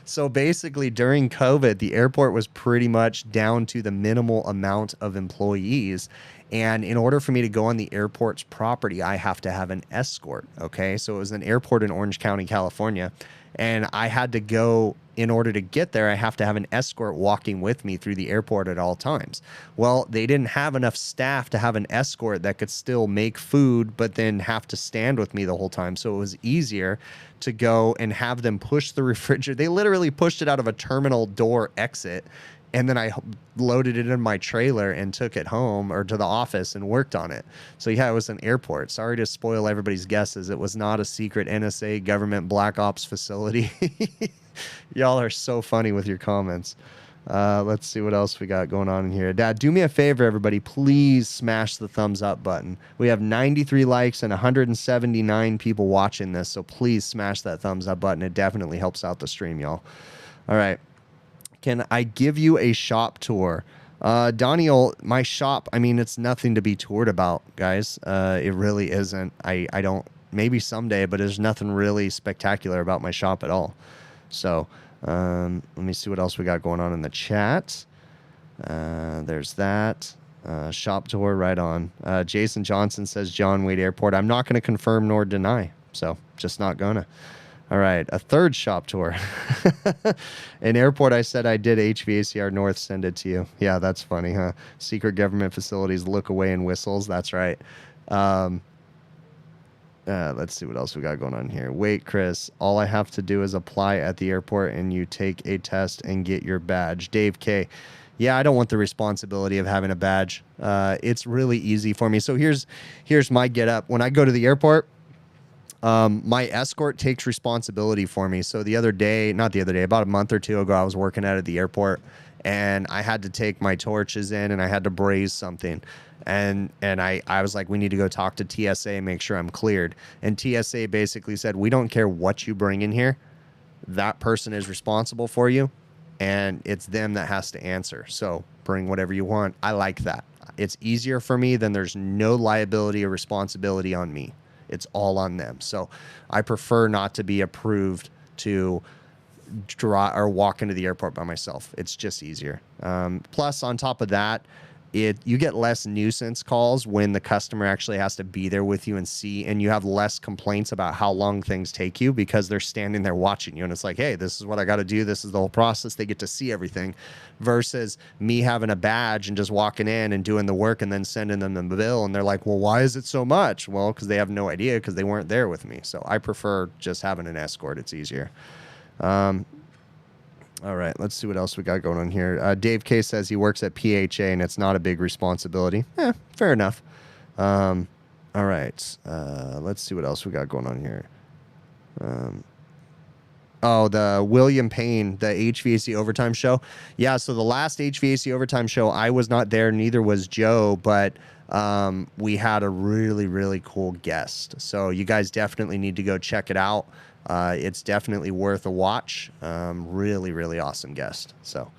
So basically during COVID, the airport was pretty much down to the minimal amount of employees. And in order for me to go on the airport's property, I have to have an escort. Okay, so it was an airport in Orange County, California. And I had to go, in order to get there, I have to have an escort walking with me through the airport at all times. Well, they didn't have enough staff to have an escort that could still make food, but then have to stand with me the whole time. So it was easier to go and have them push the refrigerator. They literally pushed it out of a terminal door exit. And then I loaded it in my trailer and took it home or to the office and worked on it. So yeah, it was an airport. Sorry to spoil everybody's guesses. It was not a secret NSA government black ops facility. Y'all are so funny with your comments. Let's see what else we got going on in here. Dad, do me a favor, everybody. Please smash the thumbs up button. We have 93 likes and 179 people watching this. So please smash that thumbs up button. It definitely helps out the stream, y'all. All right. Can I give you a shop tour? Daniel, my shop, I mean, it's nothing to be toured about, guys. It really isn't. I don't, maybe someday, but there's nothing really spectacular about my shop at all. So let me see what else we got going on in the chat. There's that. Shop tour, right on. Jason Johnson says John Wade Airport. I'm not going to confirm nor deny, so just not gonna. All right, a third shop tour. An airport I said I did, HVACR North, send it to you. Yeah, that's funny, huh? Secret government facilities look away and whistles. That's right. Let's see what else we got going on here. Wait, Chris, all I have to do is apply at the airport and you take a test and get your badge. Dave K. Yeah, I don't want the responsibility of having a badge. It's really easy for me. So here's my get up. When I go to the airport, my escort takes responsibility for me. So the other day, not the other day, about a month or two ago, I was working at the airport and I had to take my torches in and I had to braze something. And I was like, we need to go talk to TSA and make sure I'm cleared. And TSA basically said, we don't care what you bring in here. That person is responsible for you and it's them that has to answer. So bring whatever you want. I like that. It's easier for me. Then there's no liability or responsibility on me. It's all on them. So I prefer not to be approved to draw or walk into the airport by myself. It's just easier. Plus, on top of that, you get less nuisance calls when the customer actually has to be there with you and see, and you have less complaints about how long things take you because they're standing there watching you. And it's like, hey, this is what I got to do. This is the whole process. They get to see everything versus me having a badge and just walking in and doing the work and then sending them the bill. And they're like, well, why is it so much? Well, because they have no idea because they weren't there with me. So I prefer just having an escort. It's easier. All right, let's see what else we got going on here. Dave K says he works at PHA and it's not a big responsibility. Fair enough. All right, let's see what else we got going on here. Oh, the William Payne, the HVAC Overtime show. Yeah, so the last HVAC Overtime show, I was not there, neither was Joe, but we had a really, really cool guest. So you guys definitely need to go check it out. It's definitely worth a watch. Really, really awesome guest. So,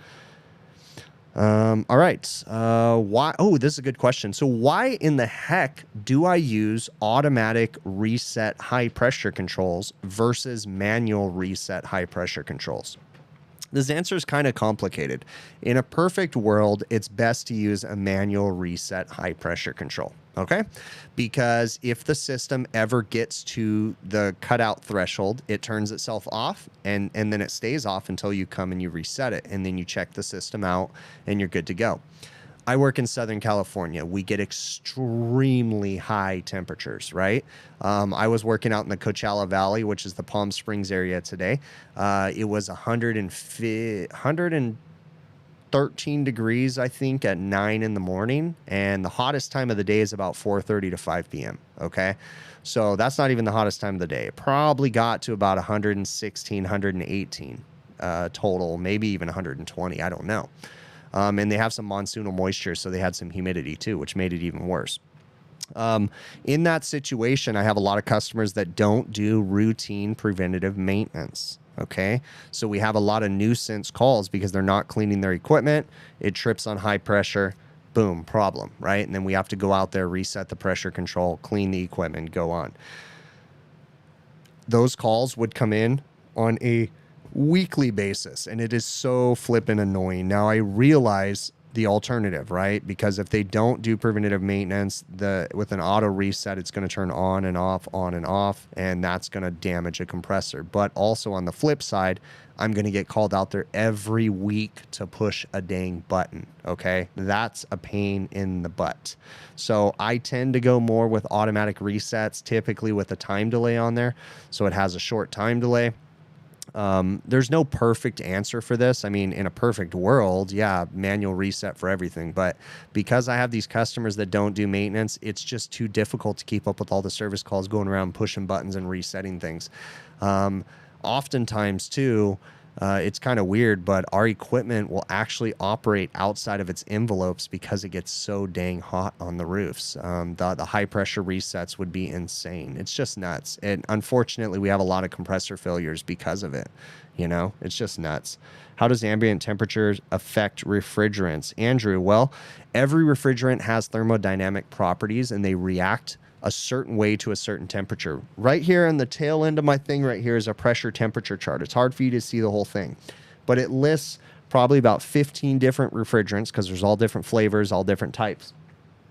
all right. Why? Oh, this is a good question. So why in the heck do I use automatic reset high pressure controls versus manual reset high pressure controls? This answer is kind of complicated. In a perfect world, it's best to use a manual reset high pressure control, okay? Because if the system ever gets to the cutout threshold, it turns itself off and then it stays off until you come and you reset it, and then you check the system out and you're good to go. I work in Southern California. We get extremely high temperatures, right? I was working out in the Coachella Valley, which is the Palm Springs area today. It was 113 degrees, I think, at 9 in the morning. And the hottest time of the day is about 4:30 to 5 p.m., okay? So that's not even the hottest time of the day. It probably got to about 116, 118 total, maybe even 120. I don't know. And they have some monsoonal moisture, so they had some humidity too, which made it even worse. In that situation, I have a lot of customers that don't do routine preventative maintenance. Okay, so we have a lot of nuisance calls because they're not cleaning their equipment. It trips on high pressure. Boom, problem, right? And then we have to go out there, reset the pressure control, clean the equipment, go on. Those calls would come in on a weekly basis, and it is so flippin' annoying. Now I realize the alternative, right? Because if they don't do preventative maintenance, with an auto reset, it's going to turn on and off, and that's going to damage a compressor. But also on the flip side, I'm going to get called out there every week to push a dang button, okay? That's a pain in the butt. So I tend to go more with automatic resets, typically with a time delay on there, so it has a short time delay. There's no perfect answer for this. I mean, in a perfect world, yeah, manual reset for everything. But because I have these customers that don't do maintenance, it's just too difficult to keep up with all the service calls going around pushing buttons and resetting things. Oftentimes, too, it's kind of weird, but our equipment will actually operate outside of its envelopes because it gets so dang hot on the roofs. The high pressure resets would be insane. It's just nuts. And unfortunately, we have a lot of compressor failures because of it. You know, it's just nuts. How does ambient temperature affect refrigerants? Andrew, well, every refrigerant has thermodynamic properties and they react a certain way to a certain temperature. Right here on the tail end of my thing right here is a pressure temperature chart. It's hard for you to see the whole thing, but it lists probably about 15 different refrigerants because there's all different flavors, all different types.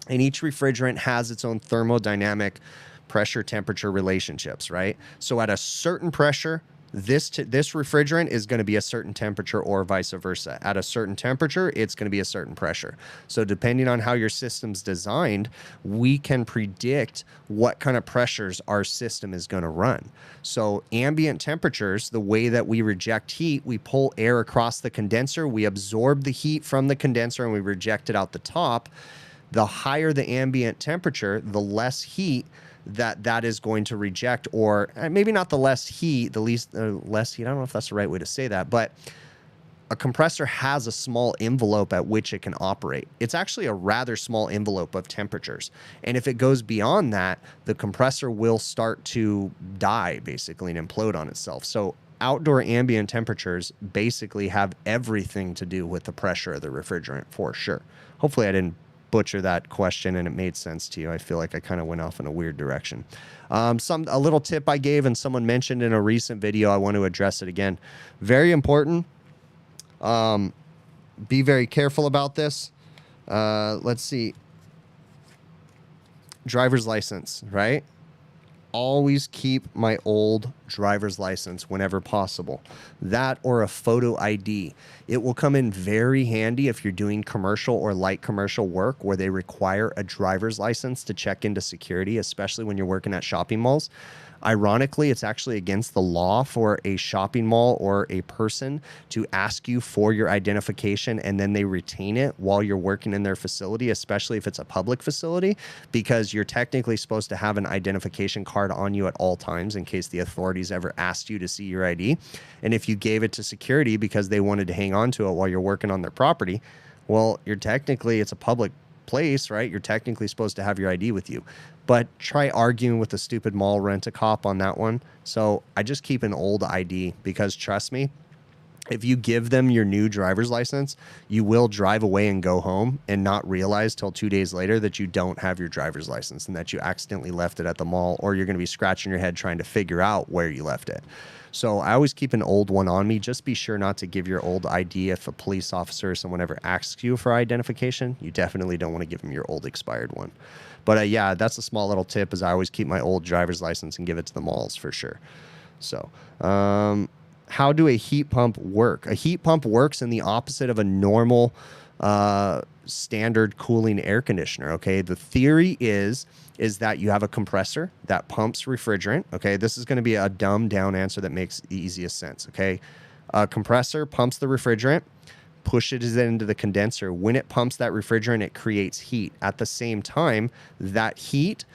And each refrigerant has its own thermodynamic pressure temperature relationships, right? So at a certain pressure, this refrigerant is going to be a certain temperature or vice versa. At a certain temperature, it's going to be a certain pressure. So depending on how your system's designed, we can predict what kind of pressures our system is going to run. So ambient temperatures, the way that we reject heat, we pull air across the condenser, we absorb the heat from the condenser, and we reject it out the top. The higher the ambient temperature, the less heat that is going to reject, or maybe not the less heat, less heat. I don't know if that's the right way to say that, but a compressor has a small envelope at which it can operate. It's actually a rather small envelope of temperatures. And if it goes beyond that, the compressor will start to die basically and implode on itself. So outdoor ambient temperatures basically have everything to do with the pressure of the refrigerant for sure. Hopefully I didn't butcher that question and it made sense to you. I feel like I kind of went off in a weird direction. A little tip I gave and someone mentioned in a recent video, I want to address it again. Very important. Be very careful about this. Let's see. Driver's license, right? Always keep my old driver's license whenever possible. That or a photo ID. It will come in very handy if you're doing commercial or light commercial work where they require a driver's license to check into security, especially when you're working at shopping malls. Ironically, it's actually against the law for a shopping mall or a person to ask you for your identification and then they retain it while you're working in their facility, especially if it's a public facility, because you're technically supposed to have an identification card on you at all times in case the authorities ever asked you to see your ID. And if you gave it to security because they wanted to hang on to it while you're working on their property, well, it's a public place, right? You're technically supposed to have your ID with you. But try arguing with the stupid mall rent-a-cop on that one. So I just keep an old ID because trust me, if you give them your new driver's license, you will drive away and go home and not realize till 2 days later that you don't have your driver's license and that you accidentally left it at the mall, or you're going to be scratching your head trying to figure out where you left it. So I always keep an old one on me. Just be sure not to give your old ID if a police officer or someone ever asks you for identification. You definitely don't want to give them your old expired one. But yeah, that's a small little tip, is I always keep my old driver's license and give it to the malls for sure. So, how do a heat pump work? A heat pump works in the opposite of a normal standard cooling air conditioner, okay? The theory is that you have a compressor that pumps refrigerant, okay? This is going to be a dumbed down answer that makes the easiest sense, okay? A compressor pumps the refrigerant, pushes it into the condenser. When it pumps that refrigerant, it creates heat. At the same time, that heat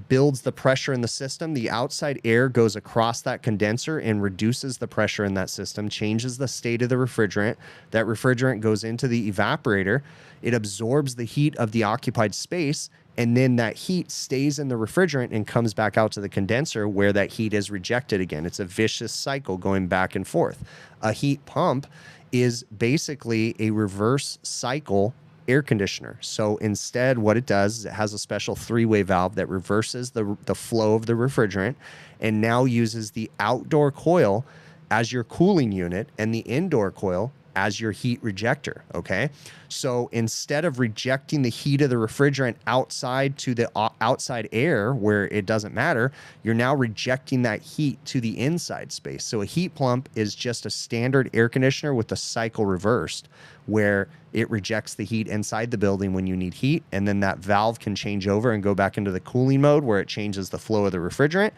builds the pressure in the system. The outside air goes across that condenser and reduces the pressure in that system, changes the state of the refrigerant. That refrigerant goes into the evaporator. It absorbs the heat of the occupied space, and then that heat stays in the refrigerant and comes back out to the condenser where that heat is rejected again. It's a vicious cycle going back and forth. A heat pump is basically a reverse cycle air conditioner. So instead, what it does is it has a special three-way valve that reverses the flow of the refrigerant and now uses the outdoor coil as your cooling unit and the indoor coil as your heat rejector, okay? So instead of rejecting the heat of the refrigerant outside to the outside air where it doesn't matter, you're now rejecting that heat to the inside space. So a heat pump is just a standard air conditioner with the cycle reversed, where it rejects the heat inside the building when you need heat, and then that valve can change over and go back into the cooling mode where it changes the flow of the refrigerant,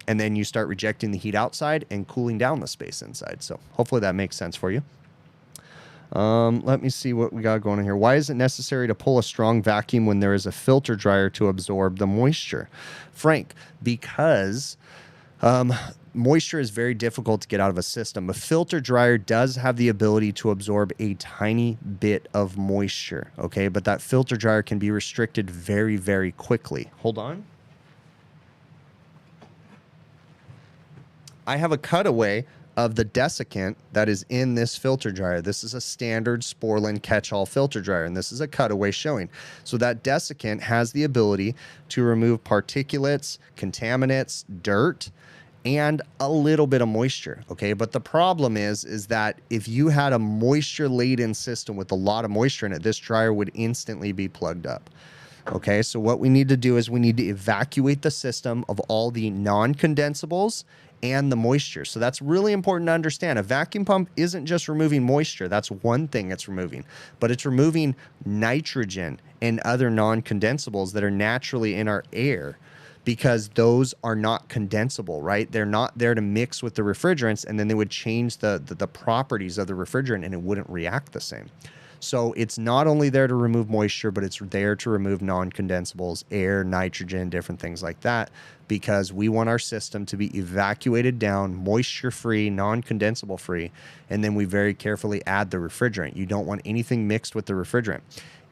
and then you start rejecting the heat outside and cooling down the space inside. So hopefully that makes sense for you. Let me see what we got going on here. Why is it necessary to pull a strong vacuum when there is a filter dryer to absorb the moisture? Frank, because moisture is very difficult to get out of a system. A filter dryer does have the ability to absorb a tiny bit of moisture, okay? But that filter dryer can be restricted very, very quickly. Hold on. I have a cutaway of the desiccant that is in this filter dryer. This is a standard Sporlan catch-all filter dryer, and this is a cutaway showing. So that desiccant has the ability to remove particulates, contaminants, dirt, and a little bit of moisture, okay? But the problem is that if you had a moisture-laden system with a lot of moisture in it, this dryer would instantly be plugged up. Okay, so what we need to do is we need to evacuate the system of all the non-condensables and the moisture. So that's really important to understand. A vacuum pump isn't just removing moisture. That's one thing it's removing, but it's removing nitrogen and other non-condensables that are naturally in our air, because those are not condensable, right? They're not there to mix with the refrigerants, and then they would change the properties of the refrigerant and it wouldn't react the same. So it's not only there to remove moisture, but it's there to remove non-condensables, air, nitrogen, different things like that, because we want our system to be evacuated down, moisture-free, non-condensable-free, and then we very carefully add the refrigerant. You don't want anything mixed with the refrigerant.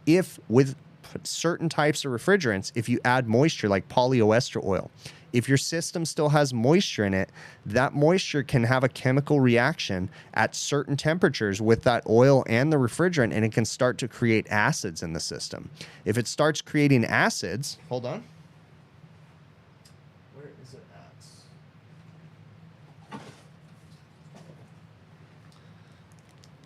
If with certain types of refrigerants, if you add moisture like polyester oil, if your system still has moisture in it, that moisture can have a chemical reaction at certain temperatures with that oil and the refrigerant, and it can start to create acids in the system. If it starts creating acids, hold on. Where is it at?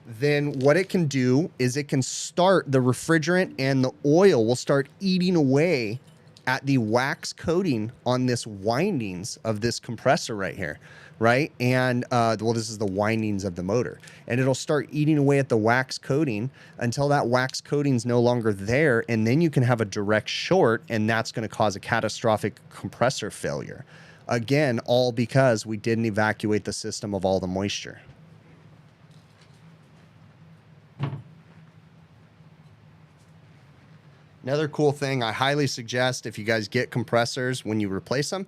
Then what it can do is it can start, the refrigerant and the oil will start eating away at the wax coating on this windings of this compressor right here, right? And well, this is the windings of the motor, and it'll start eating away at the wax coating until that wax coating's no longer there, and then you can have a direct short, and that's going to cause a catastrophic compressor failure. Again, all because we didn't evacuate the system of all the moisture. Another cool thing, I highly suggest if you guys get compressors, when you replace them,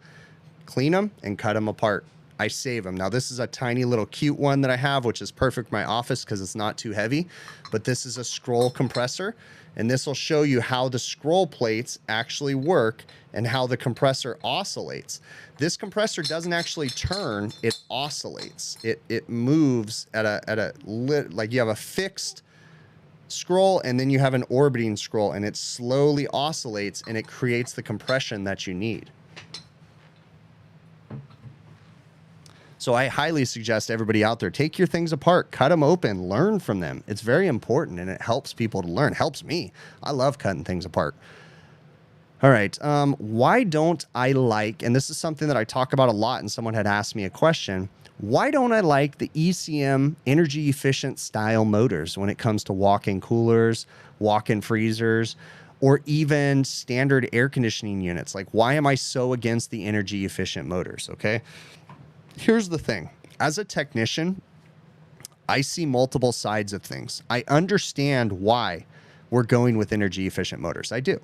clean them and cut them apart. I save them. Now, this is a tiny little cute one that I have, which is perfect for my office because it's not too heavy. But this is a scroll compressor, and this will show you how the scroll plates actually work and how the compressor oscillates. This compressor doesn't actually turn, it oscillates. It moves like you have a fixed scroll and then you have an orbiting scroll, and it slowly oscillates and it creates the compression that you need. So I highly suggest everybody out there, take your things apart, cut them open, learn from them. It's very important, and it helps people to learn. It helps me. I love cutting things apart. All right. Why don't I like, and this is something that I talk about a lot, and someone had asked me a question, why don't I like the ECM energy efficient style motors when it comes to walk-in coolers, walk-in freezers, or even standard air conditioning units? Like, why am I so against the energy efficient motors? Okay. Here's the thing. As a technician, I see multiple sides of things. I understand why we're going with energy efficient motors. I do.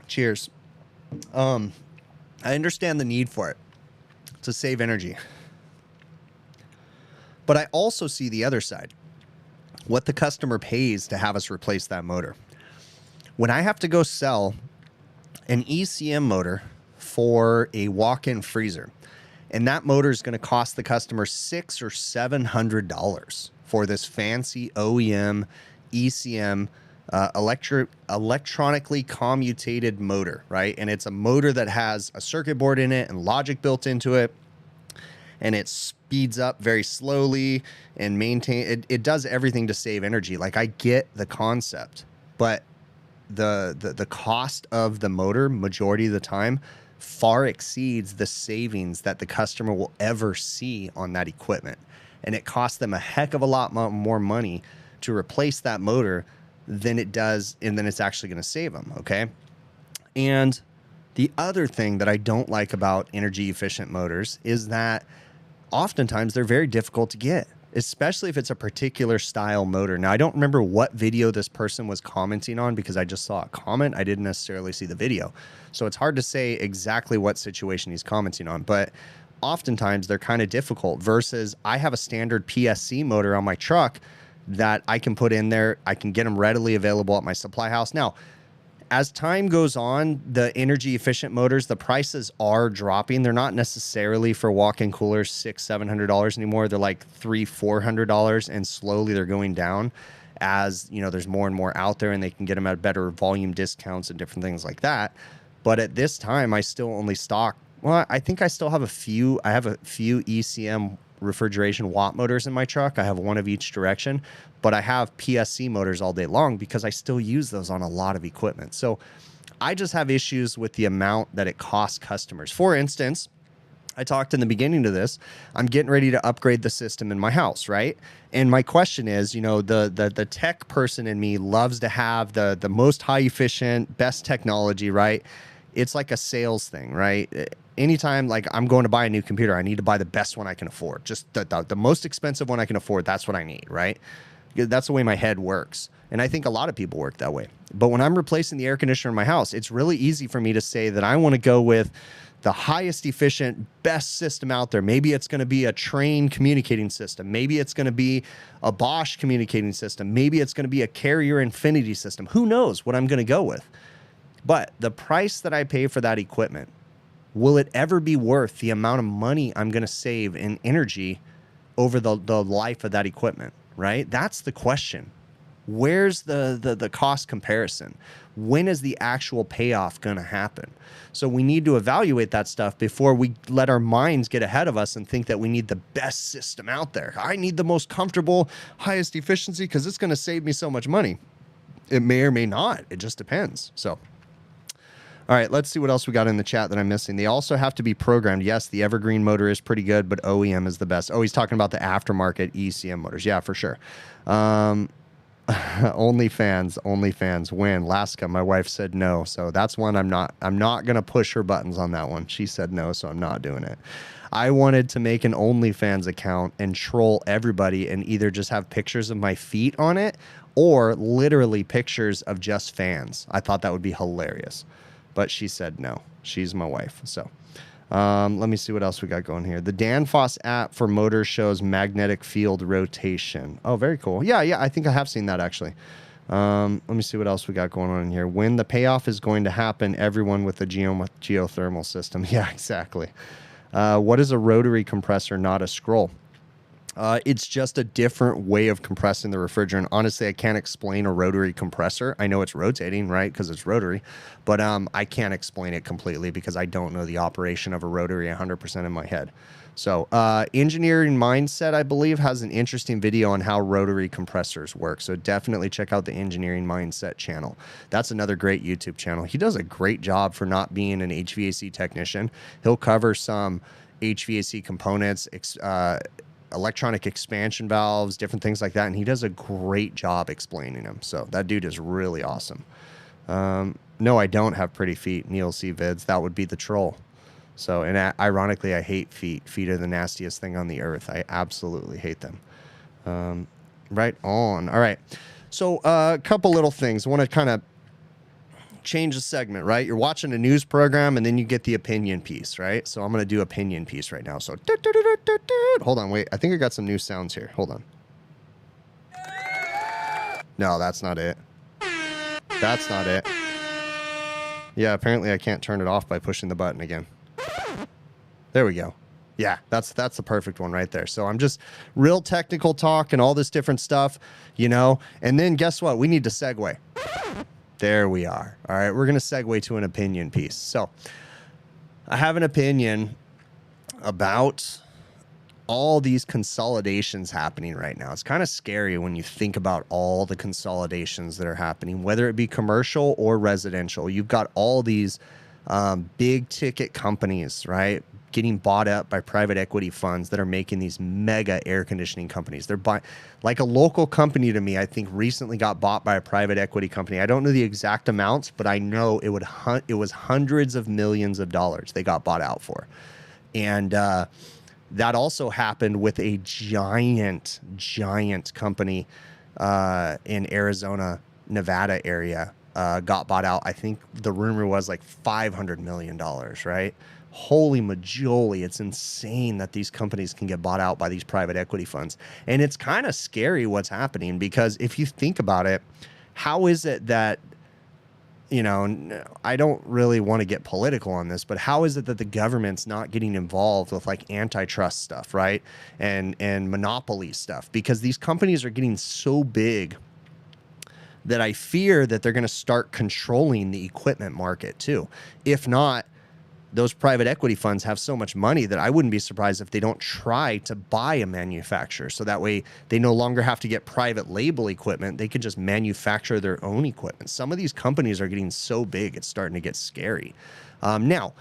Cheers. I understand the need for it to save energy. But I also see the other side. What the customer pays to have us replace that motor. When I have to go sell an ECM motor for a walk-in freezer, and that motor is going to cost the customer $600 or $700 for this fancy OEM ECM electronically commutated motor, right? And it's a motor that has a circuit board in it and logic built into it, and it speeds up very slowly and it does everything to save energy. Like, I get the concept, but the cost of the motor majority of the time far exceeds the savings that the customer will ever see on that equipment. And it costs them a heck of a lot more money to replace that motor than it does, and then it's actually going to save them. Okay. And the other thing that I don't like about energy efficient motors is that oftentimes they're very difficult to get, especially if it's a particular style motor. Now, I don't remember what video this person was commenting on because I just saw a comment. I didn't necessarily see the video. So it's hard to say exactly what situation he's commenting on, but oftentimes they're kind of difficult versus I have a standard PSC motor on my truck that I can put in there. I can get them readily available at my supply house. Now, as time goes on, the energy efficient motors, the prices are dropping. They're not necessarily for walk-in coolers $600-700 anymore. They're like $300-400, and slowly they're going down as, you know, there's more and more out there and they can get them at better volume discounts and different things like that. But at this time, I still only stock, well, I think I still have a few. I have a few ECM refrigeration watt motors in my truck. I have one of each direction, but I have PSC motors all day long because I still use those on a lot of equipment. So I just have issues with the amount that it costs customers. For instance, I talked in the beginning of this, I'm getting ready to upgrade the system in my house, right? And my question is, you know, the tech person in me loves to have the most high efficient, best technology, right? It's like a sales thing, right? Anytime like I'm going to buy a new computer, I need to buy the best one I can afford. Just the most expensive one I can afford. That's what I need, right? That's the way my head works. And I think a lot of people work that way. But when I'm replacing the air conditioner in my house, it's really easy for me to say that I want to go with the highest efficient, best system out there. Maybe it's going to be a Trane communicating system. Maybe it's going to be a Bosch communicating system. Maybe it's going to be a Carrier Infinity system. Who knows what I'm going to go with? But the price that I pay for that equipment, will it ever be worth the amount of money I'm going to save in energy over the life of that equipment, right? That's the question. Where's the cost comparison? When is the actual payoff going to happen? So we need to evaluate that stuff before we let our minds get ahead of us and think that we need the best system out there. I need the most comfortable, highest efficiency because it's going to save me so much money. It may or may not. It just depends. So, all right, let's see what else we got in the chat that I'm missing. They also have to be programmed. Yes, the Evergreen motor is pretty good, but OEM is the best. Oh, he's talking about the aftermarket ECM motors. Yeah, for sure. OnlyFans win. Laska, my wife said no, so that's one I'm not gonna push her buttons on that one. She said no, so I'm not doing it. I wanted to make an OnlyFans account and troll everybody and either just have pictures of my feet on it or literally pictures of just fans. I thought that would be hilarious. But she said no. She's my wife. So let me see what else we got going here. The Danfoss app for motors shows magnetic field rotation. Oh, very cool. Yeah, I think I have seen that actually. Let me see what else we got going on in here. When the payoff is going to happen, everyone with a geothermal system. Yeah, exactly. What is a rotary compressor, not a scroll? It's just a different way of compressing the refrigerant. Honestly, I can't explain a rotary compressor. I know it's rotating, right, because it's rotary, but I can't explain it completely because I don't know the operation of a rotary 100% in my head. So Engineering Mindset, I believe, has an interesting video on how rotary compressors work. So definitely check out the Engineering Mindset channel. That's another great YouTube channel. He does a great job for not being an HVAC technician. He'll cover some HVAC components, electronic expansion valves, different things like that, and he does a great job explaining them. So that dude is really awesome. No, I don't have pretty feet. Neil C. Vids. That would be the troll. So, and ironically, I hate feet. Feet are the nastiest thing on the earth. I absolutely hate them. Right on. All right. So a couple little things. I want to kind of change the segment, right? You're watching a news program and then you get the opinion piece, right? So I'm going to do opinion piece right now. So hold on, wait. I think I got some new sounds here. Hold on. No, that's not it. That's not it. Yeah, apparently I can't turn it off by pushing the button again. There we go. Yeah, that's the perfect one right there. So I'm just real technical talk and all this different stuff, you know, and then guess what? We need to segue. There we are. All right, we're going to segue to an opinion piece. So I have an opinion about all these consolidations happening right now. It's kind of scary when you think about all the consolidations that are happening, whether it be commercial or residential. You've got all these big ticket companies, right, getting bought up by private equity funds that are making these mega air conditioning companies. They're buying, like a local company to me, I think recently got bought by a private equity company. I don't know the exact amounts, but I know it was hundreds of millions of dollars they got bought out for. And that also happened with a giant company in Arizona, Nevada area, got bought out. I think the rumor was like $500 million, right? Holy majoli, it's insane that these companies can get bought out by these private equity funds. And it's kind of scary what's happening, because if you think about it, how is it that, you know, I don't really want to get political on this, but how is it that the government's not getting involved with like antitrust stuff, right? And monopoly stuff? Because these companies are getting so big that I fear that they're going to start controlling the equipment market too. If not, those private equity funds have so much money that I wouldn't be surprised if they don't try to buy a manufacturer. So that way they no longer have to get private label equipment. They can just manufacture their own equipment. Some of these companies are getting so big, it's starting to get scary. Now,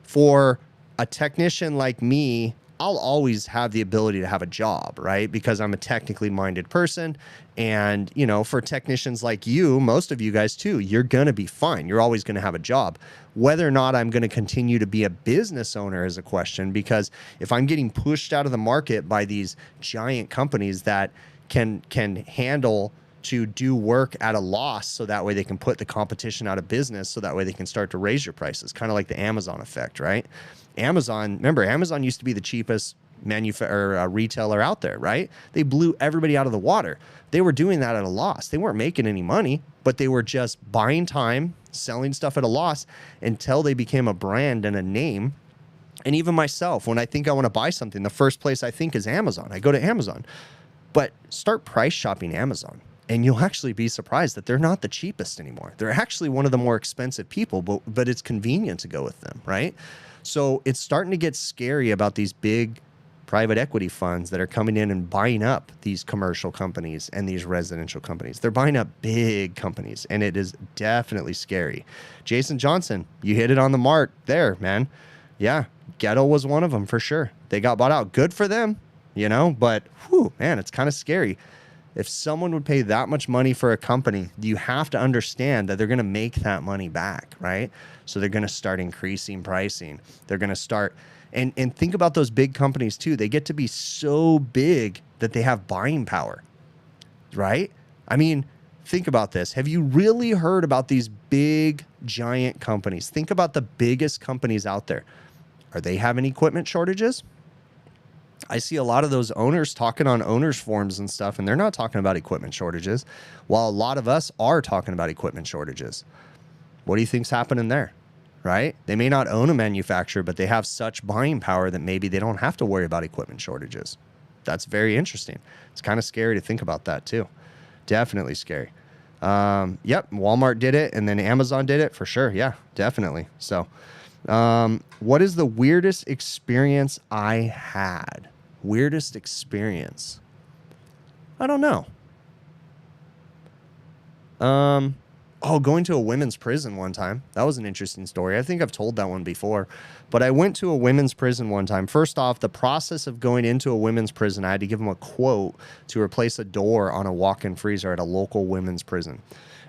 for a technician like me, I'll always have the ability to have a job, right? Because I'm a technically minded person. And, you know, for technicians like you, most of you guys too, you're going to be fine. You're always going to have a job. Whether or not I'm going to continue to be a business owner is a question, because if I'm getting pushed out of the market by these giant companies that can handle to do work at a loss, so that way they can put the competition out of business, so that way they can start to raise your prices, kind of like the Amazon effect, right? Amazon, remember, Amazon used to be the cheapest retailer out there, right? They blew everybody out of the water. They were doing that at a loss. They weren't making any money, but they were just buying time, selling stuff at a loss until they became a brand and a name. And even myself, when I think I want to buy something, the first place I think is Amazon. I go to Amazon. But start price shopping Amazon, and you'll actually be surprised that they're not the cheapest anymore. They're actually one of the more expensive people, but it's convenient to go with them, right? So it's starting to get scary about these big private equity funds that are coming in and buying up these commercial companies and these residential companies. They're buying up big companies, and it is definitely scary. Jason Johnson, you hit it on the mark there, man. Yeah, Ghetto was one of them for sure. They got bought out. Good for them, you know, but whew, man, it's kind of scary. If someone would pay that much money for a company, you have to understand that they're going to make that money back, right? So they're going to start increasing pricing. They're going to start, and think about those big companies too. They get to be so big that they have buying power, right? I mean, think about this. Have you really heard about these big, giant companies? Think about the biggest companies out there. Are they having equipment shortages? I see a lot of those owners talking on owners forums and stuff, and they're not talking about equipment shortages, while a lot of us are talking about equipment shortages. What do you think's happening there, right? They may not own a manufacturer, but they have such buying power that maybe they don't have to worry about equipment shortages. That's very interesting. It's kind of scary to think about that too. Definitely scary. Yep, Walmart did it, and then Amazon did it for sure. Yeah, definitely. So, what is the weirdest experience I had? Weirdest experience? I don't know. Oh, going to a women's prison one time. That was an interesting story. I think I've told that one before. But I went to a women's prison one time. First off, the process of going into a women's prison, I had to give them a quote to replace a door on a walk-in freezer at a local women's prison.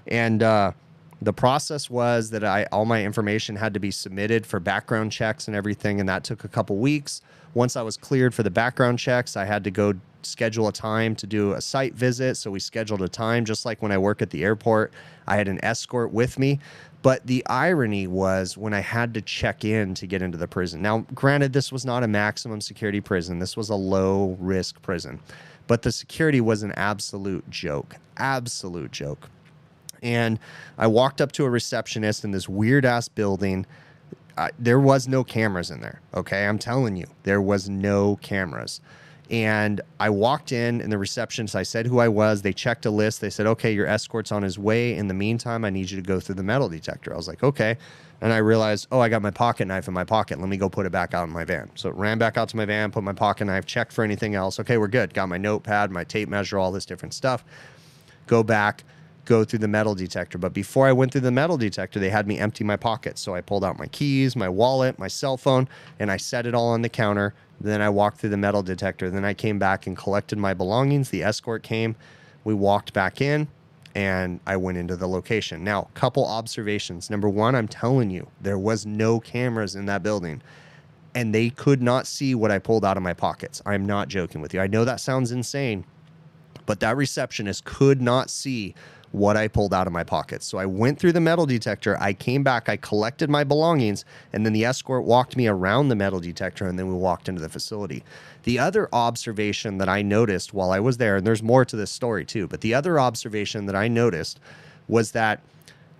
And the process was that all my information had to be submitted for background checks and everything, and that took a couple weeks. Once I was cleared for the background checks, I had to go schedule a time to do a site visit. So we scheduled a time, just like when I work at the airport. I had an escort with me. But the irony was when I had to check in to get into the prison. Now, granted, this was not a maximum security prison. This was a low risk prison. But the security was an absolute joke. Absolute joke. And I walked up to a receptionist in this weird ass building. There was no cameras in there. Okay. I'm telling you, there was no cameras. And I walked in, and the receptionist, I said who I was. They checked a list. They said, okay, your escort's on his way. In the meantime, I need you to go through the metal detector. I was like, okay. And I realized, oh, I got my pocket knife in my pocket. Let me go put it back out in my van. So it ran back out to my van, put my pocket knife, checked for anything else. Okay, we're good. Got my notepad, my tape measure, all this different stuff. Go back, go through the metal detector. But before I went through the metal detector, they had me empty my pockets. So I pulled out my keys, my wallet, my cell phone, and I set it all on the counter. Then I walked through the metal detector. Then I came back and collected my belongings. The escort came. We walked back in, and I went into the location. Now, couple observations. Number one, I'm telling you, there was no cameras in that building, and they could not see what I pulled out of my pockets. I'm not joking with you. I know that sounds insane, but that receptionist could not see what I pulled out of my pockets. So I went through the metal detector. I came back. I collected my belongings, and then the escort walked me around the metal detector, and then we walked into the facility. The other observation that I noticed while I was there, and there's more to this story too, but the other observation that I noticed was that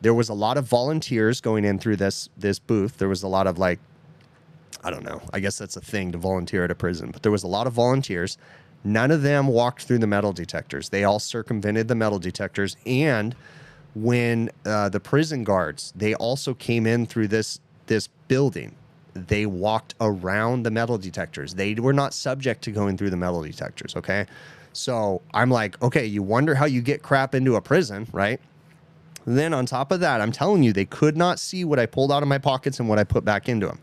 there was a lot of volunteers going in through this booth. There was a lot of, like, I don't know, I guess that's a thing to volunteer at a prison, but there was a lot of volunteers. None of them walked through the metal detectors. They all circumvented the metal detectors. And when the prison guards, they also came in through this building. They walked around the metal detectors. They were not subject to going through the metal detectors, okay? So I'm like, okay, you wonder how you get crap into a prison, right? And then on top of that, I'm telling you, they could not see what I pulled out of my pockets and what I put back into them.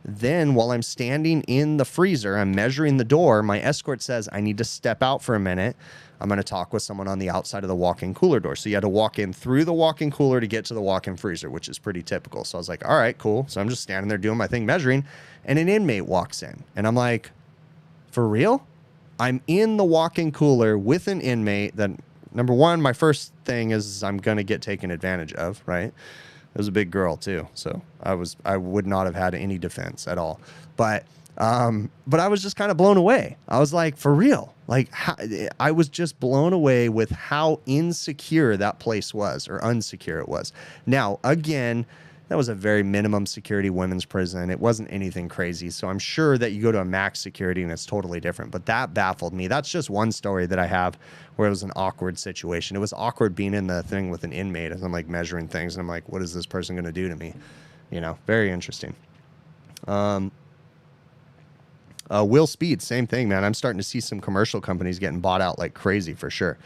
Then while I'm standing in the freezer, I'm measuring the door. My escort says, I need to step out for a minute. I'm going to talk with someone on the outside of the walk-in cooler door. So you had to walk in through the walk-in cooler to get to the walk-in freezer, which is pretty typical. So I was like, all right, cool. So I'm just standing there doing my thing, measuring, and an inmate walks in. And I'm like, for real? I'm in the walk-in cooler with an inmate that, number one, my first thing is I'm going to get taken advantage of, right? It was a big girl too, so I would not have had any defense at all. But I was just kind of blown away. I was like, for real? Like, I was just blown away with how insecure that place was, or unsecure it was. Now, again, that was a very minimum security women's prison. It wasn't anything crazy. So I'm sure that you go to a max security and it's totally different. But that baffled me. That's just one story that I have where it was an awkward situation. It was awkward being in the thing with an inmate as I'm like measuring things. And I'm like, what is this person going to do to me? You know, very interesting. Will Speed, same thing, man. I'm starting to see some commercial companies getting bought out like crazy for sure.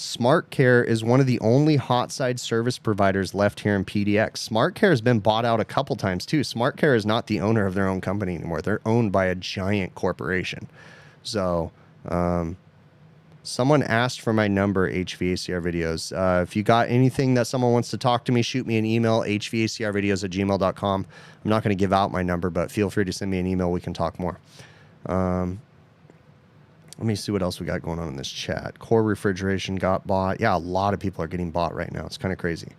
SmartCare is one of the only hot side service providers left here in PDX. SmartCare has been bought out a couple times too. SmartCare is not the owner of their own company anymore. They're owned by a giant corporation. So, someone asked for my number, HVACR videos. If you got anything that someone wants to talk to me, shoot me an email, hvacrvideos@gmail.com. I'm not going to give out my number, but feel free to send me an email. We can talk more. Let me see what else we got going on in this chat. Core refrigeration got bought. Yeah, a lot of people are getting bought right now. It's kind of crazy.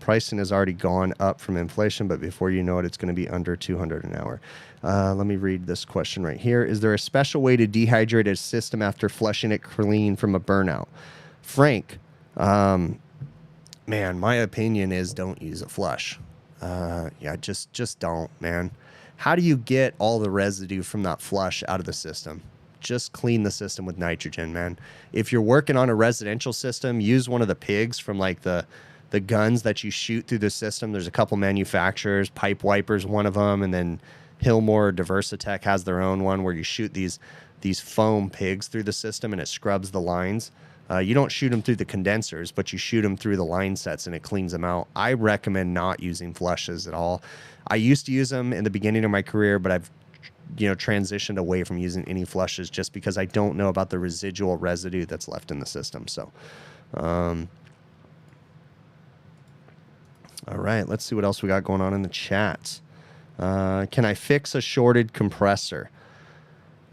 Pricing has already gone up from inflation, but before you know it, it's going to be under $200 an hour. Let me read this question right here. Is there a special way to dehydrate a system after flushing it clean from a burnout? Frank, man, my opinion is don't use a flush. Yeah, just don't, man. How do you get all the residue from that flush out of the system? Just clean the system with nitrogen, man. If you're working on a residential system, use one of the pigs from like the guns that you shoot through the system. There's a couple manufacturers, Pipe Wiper's one of them, and then Hillmore Diversitech has their own one where you shoot these foam pigs through the system and it scrubs the lines. You don't shoot them through the condensers, but you shoot them through the line sets and it cleans them out. I recommend not using flushes at all. I used to use them in the beginning of my career, but I've transitioned away from using any flushes just because I don't know about the residual residue that's left in the system. So, all right, let's see what else we got going on in the chat. Can I fix a shorted compressor?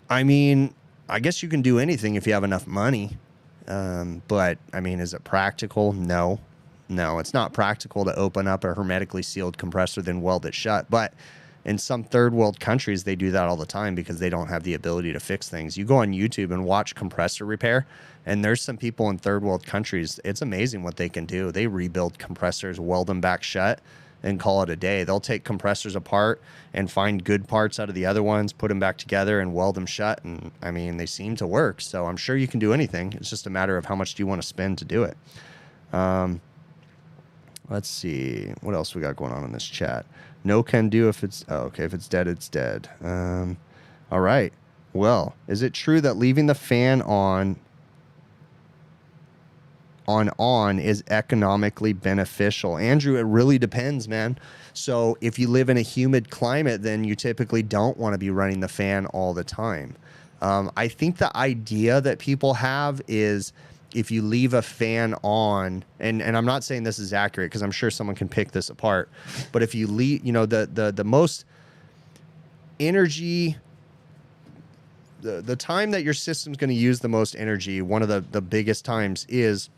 I mean, I guess you can do anything if you have enough money. But I mean, is it practical? No, it's not practical to open up a hermetically sealed compressor, then weld it shut. But in some third world countries, they do that all the time because they don't have the ability to fix things. You go on YouTube and watch compressor repair, and there's some people in third world countries. It's amazing what they can do. They rebuild compressors, weld them back shut, and call it a day. They'll take compressors apart and find good parts out of the other ones, put them back together and weld them shut. And I mean, they seem to work. So I'm sure you can do anything. It's just a matter of how much do you want to spend to do it. Let's see what else we got going on in this chat. No can do if it's okay. If it's dead, it's dead. All right. Well, is it true that leaving the fan on is economically beneficial? Andrew, it really depends, man. So if you live in a humid climate, then you typically don't want to be running the fan all the time. I think the idea that people have is if you leave a fan on, and I'm not saying this is accurate because I'm sure someone can pick this apart, but if you leave, the most energy, the time that your system's going to use the most energy, one of the biggest times is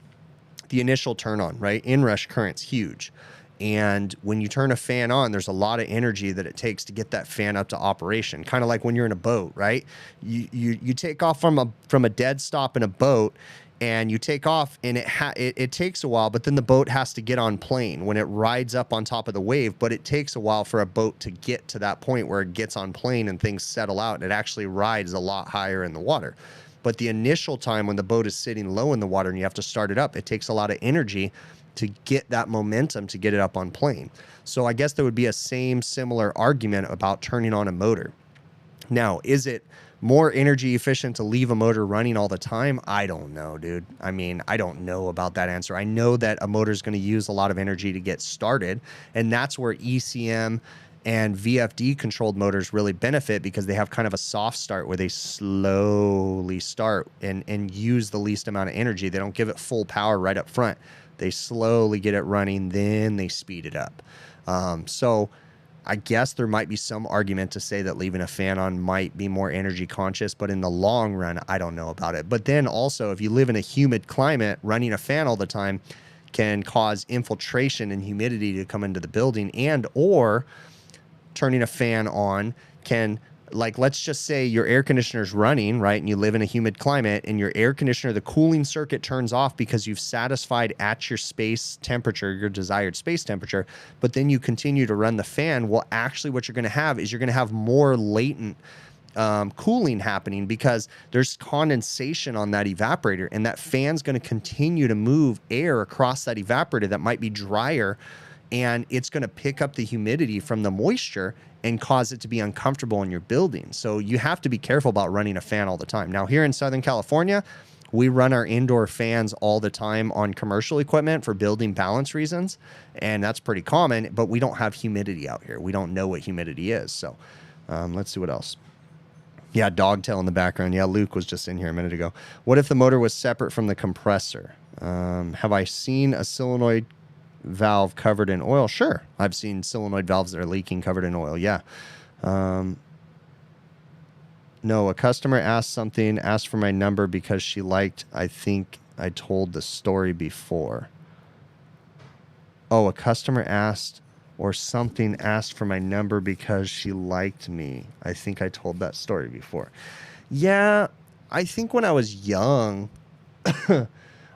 the initial turn on, right? Inrush current's huge. And when you turn a fan on, there's a lot of energy that it takes to get that fan up to operation. Kind of like when you're in a boat, right? You take off from a dead stop in a boat, and you take off, and it takes a while, but then the boat has to get on plane when it rides up on top of the wave. But it takes a while for a boat to get to that point where it gets on plane and things settle out, and it actually rides a lot higher in the water. But the initial time when the boat is sitting low in the water and you have to start it up, it takes a lot of energy to get that momentum to get it up on plane. So I guess there would be a similar argument about turning on a motor. Now, is it more energy efficient to leave a motor running all the time? I don't know, dude. I mean, I don't know about that answer. I know that a motor is going to use a lot of energy to get started, and that's where ECM and VFD controlled motors really benefit because they have kind of a soft start where they slowly start and use the least amount of energy. They don't give it full power right up front. They slowly get it running, then they speed it up. So I guess there might be some argument to say that leaving a fan on might be more energy conscious, but in the long run, I don't know about it. But then also, if you live in a humid climate, running a fan all the time can cause infiltration and humidity to come into the building, and or turning a fan on can, like, let's just say your air conditioner's running, right, and you live in a humid climate, and your air conditioner, the cooling circuit turns off because you've satisfied at your space temperature, your desired space temperature, but then you continue to run the fan. Well, actually what you're going to have is you're going to have more latent cooling happening because there's condensation on that evaporator, and that fan's going to continue to move air across that evaporator that might be drier, and it's going to pick up the humidity from the moisture and cause it to be uncomfortable in your building. So you have to be careful about running a fan all the time. Now, here in Southern California, We run our indoor fans all the time on commercial equipment for building balance reasons, and that's pretty common, but we don't have humidity out here. We don't know what humidity is. So let's see what else. Yeah, dogtail in the background. Yeah, Luke was just in here a minute ago. What if the motor was separate from the compressor? Have I seen a solenoid valve covered in oil? Sure. I've seen solenoid valves that are leaking covered in oil. Yeah. No, a customer asked for my number because she liked, I think I told the story before. Oh, a customer asked for my number because she liked me. I think I told that story before. Yeah, I think when I was young,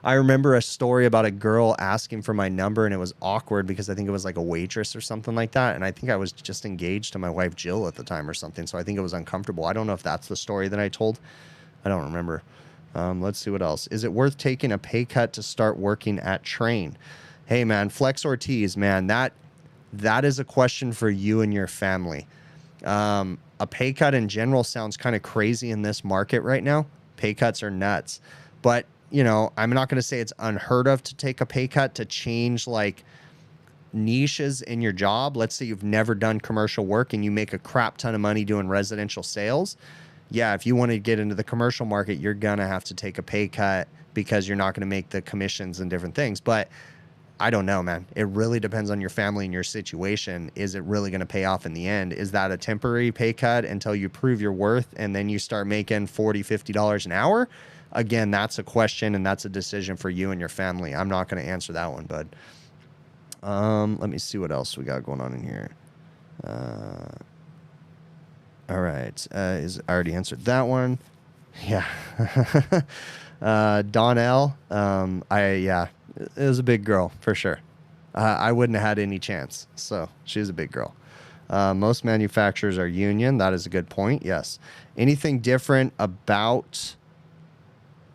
I remember a story about a girl asking for my number, and it was awkward because I think it was like a waitress or something like that. And I think I was just engaged to my wife, Jill, at the time or something. So I think it was uncomfortable. I don't know if that's the story that I told. I don't remember. Let's see what else. Is it worth taking a pay cut to start working at Train? Hey, man, Flex Ortiz, man, that is a question for you and your family. A pay cut in general sounds kind of crazy in this market right now. Pay cuts are nuts. But, you know, I'm not going to say it's unheard of to take a pay cut to change like niches in your job. Let's say you've never done commercial work and you make a crap ton of money doing residential sales. Yeah, if you want to get into the commercial market, you're going to have to take a pay cut because you're not going to make the commissions and different things. But I don't know, man. It really depends on your family and your situation. Is it really going to pay off in the end? Is that a temporary pay cut until you prove your worth and then you start making $40, $50 an hour? Again, that's a question and that's a decision for you and your family. I'm not going to answer that one, bud. Let me see what else we got going on in here. All right. I already answered that one. Yeah. Donnell. Yeah. It was a big girl, for sure. I wouldn't have had any chance. So she was a big girl. Most manufacturers are union. That is a good point. Yes. Anything different about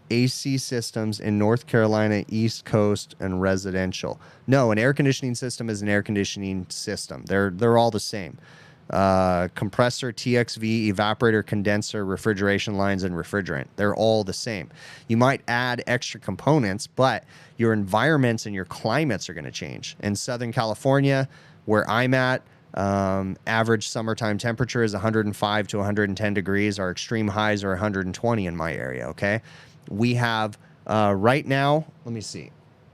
AC systems in North Carolina, East Coast, and residential? No, an air conditioning system is an air conditioning system. They're all the same. Compressor, TXV, evaporator, condenser, refrigeration lines, and refrigerant. They're all the same. You might add extra components, but your environments and your climates are going to change. In Southern California, where I'm at, average summertime temperature is 105 to 110 degrees. Our extreme highs are 120 in my area, okay? We have, right now, let me see.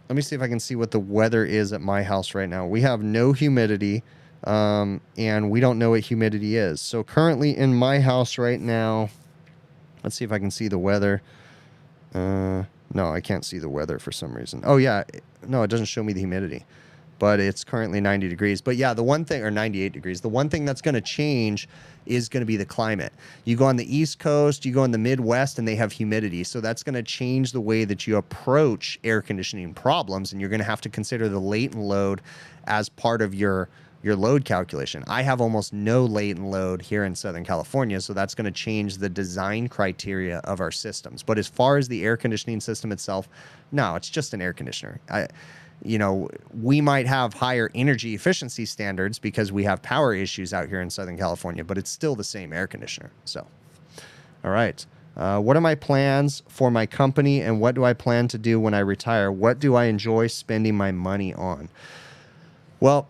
Let me see if I can see what the weather is at my house right now. We have no humidity. And we don't know what humidity is. So currently in my house right now, let's see if I can see the weather. No, I can't see the weather for some reason. Oh yeah, no, it doesn't show me the humidity, but it's currently 90 degrees. But yeah, the one thing, or 98 degrees, the one thing that's going to change is going to be the climate. You go on the East Coast, you go in the Midwest, and they have humidity. So that's going to change the way that you approach air conditioning problems. And you're going to have to consider the latent load as part of your load calculation. I have almost no latent load here in Southern California, so that's going to change the design criteria of our systems. But as far as the air conditioning system itself, no, it's just an air conditioner. You know, we might have higher energy efficiency standards because we have power issues out here in Southern California, but it's still the same air conditioner. So, all right. What are my plans for my company and what do I plan to do when I retire? What do I enjoy spending my money on? Well,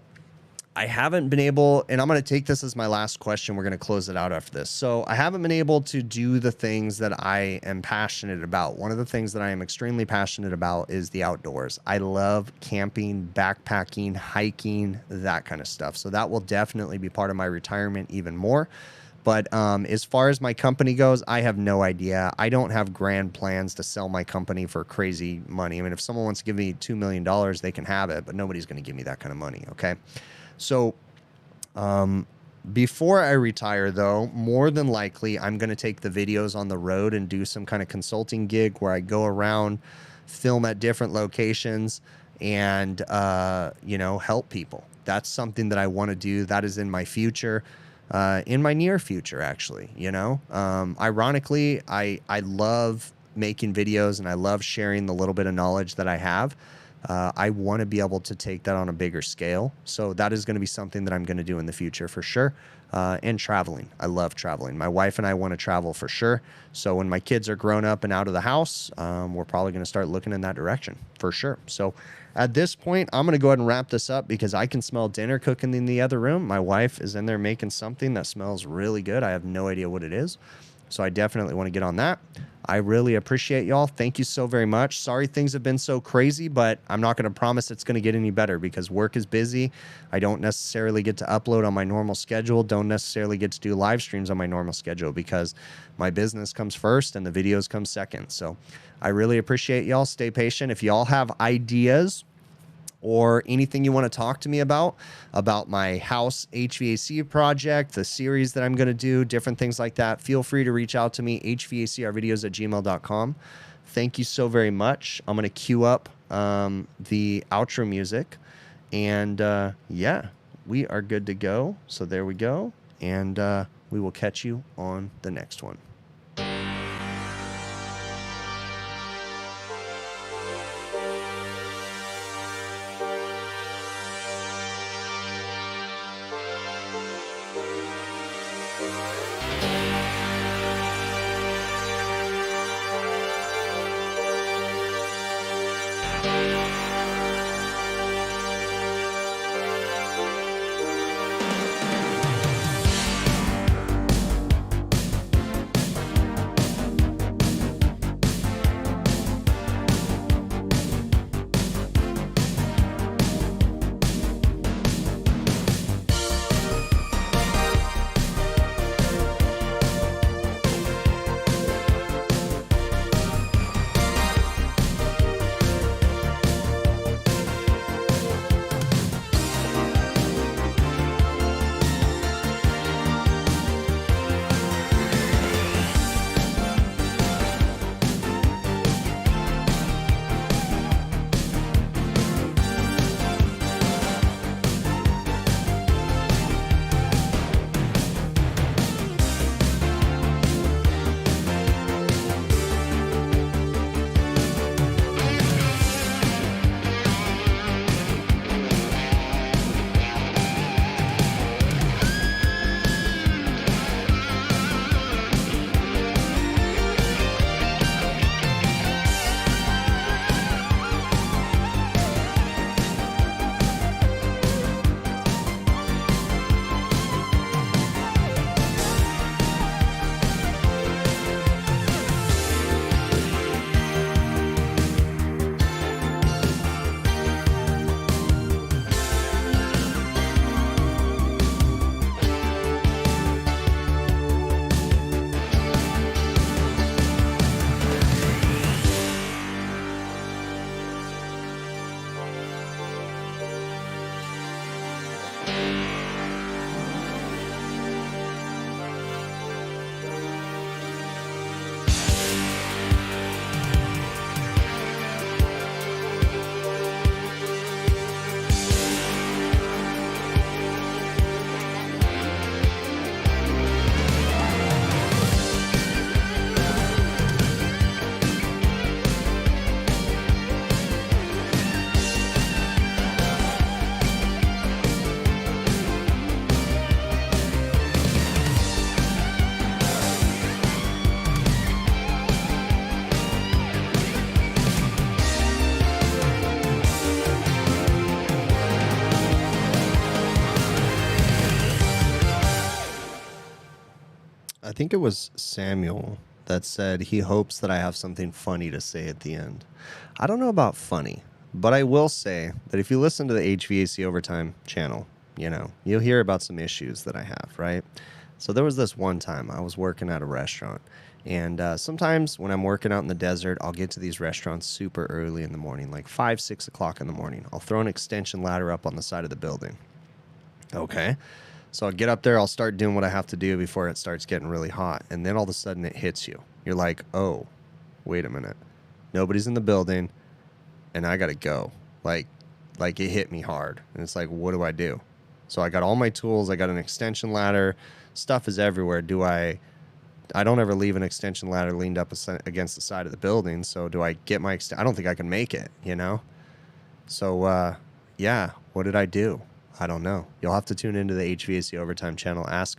I haven't been able, and I'm going to take this as my last question. We're going to close it out after this. So I haven't been able to do the things that I am passionate about. One of the things that I am extremely passionate about is the outdoors. I love camping, backpacking, hiking, that kind of stuff. So that will definitely be part of my retirement even more. But as far as my company goes, I have no idea. I don't have grand plans to sell my company for crazy money. I mean, if someone wants to give me $2 million, they can have it, but nobody's going to give me that kind of money, okay? So before I retire, though, more than likely, I'm going to take the videos on the road and do some kind of consulting gig where I go around, film at different locations, and, you know, help people. That's something that I want to do. That is in my future, in my near future, actually, you know. Ironically, I love making videos and I love sharing the little bit of knowledge that I have. I want to be able to take that on a bigger scale. So that is going to be something that I'm going to do in the future for sure. And traveling. I love traveling. My wife and I want to travel for sure. So when my kids are grown up and out of the house, we're probably going to start looking in that direction for sure. So at this point, I'm going to go ahead and wrap this up because I can smell dinner cooking in the other room. My wife is in there making something that smells really good. I have no idea what it is. So I definitely want to get on that. I really appreciate y'all. Thank you so very much. Sorry things have been so crazy, but I'm not going to promise it's going to get any better because work is busy. I don't necessarily get to upload on my normal schedule. Don't necessarily get to do live streams on my normal schedule because my business comes first and the videos come second. So I really appreciate y'all. Stay patient. If y'all have ideas or anything you want to talk to me about my house HVAC project, the series that I'm going to do, different things like that, feel free to reach out to me, hvacrvideos@gmail.com. Thank you so very much. I'm going to queue up the outro music. And yeah, we are good to go. So there we go. And we will catch you on the next one. I think it was Samuel that said he hopes that I have something funny to say at the end. I don't know about funny, but I will say that if you listen to the HVAC Overtime channel, you know, you'll hear about some issues that I have, right? So there was this one time I was working at a restaurant, and sometimes when I'm working out in the desert, I'll get to these restaurants super early in the morning, like 5, 6 o'clock in the morning. I'll throw an extension ladder up on the side of the building. Okay. So I'll get up there, I'll start doing what I have to do before it starts getting really hot. And then all of a sudden it hits you. You're like, oh, wait a minute. Nobody's in the building and I got to go. Like it hit me hard. And it's like, what do I do? So I got all my tools. I got an extension ladder. Stuff is everywhere. I don't ever leave an extension ladder leaned up against the side of the building. So do I get I don't think I can make it, you know? So, yeah, what did I do? I don't know. You'll have to tune into the HVAC Overtime channel. Ask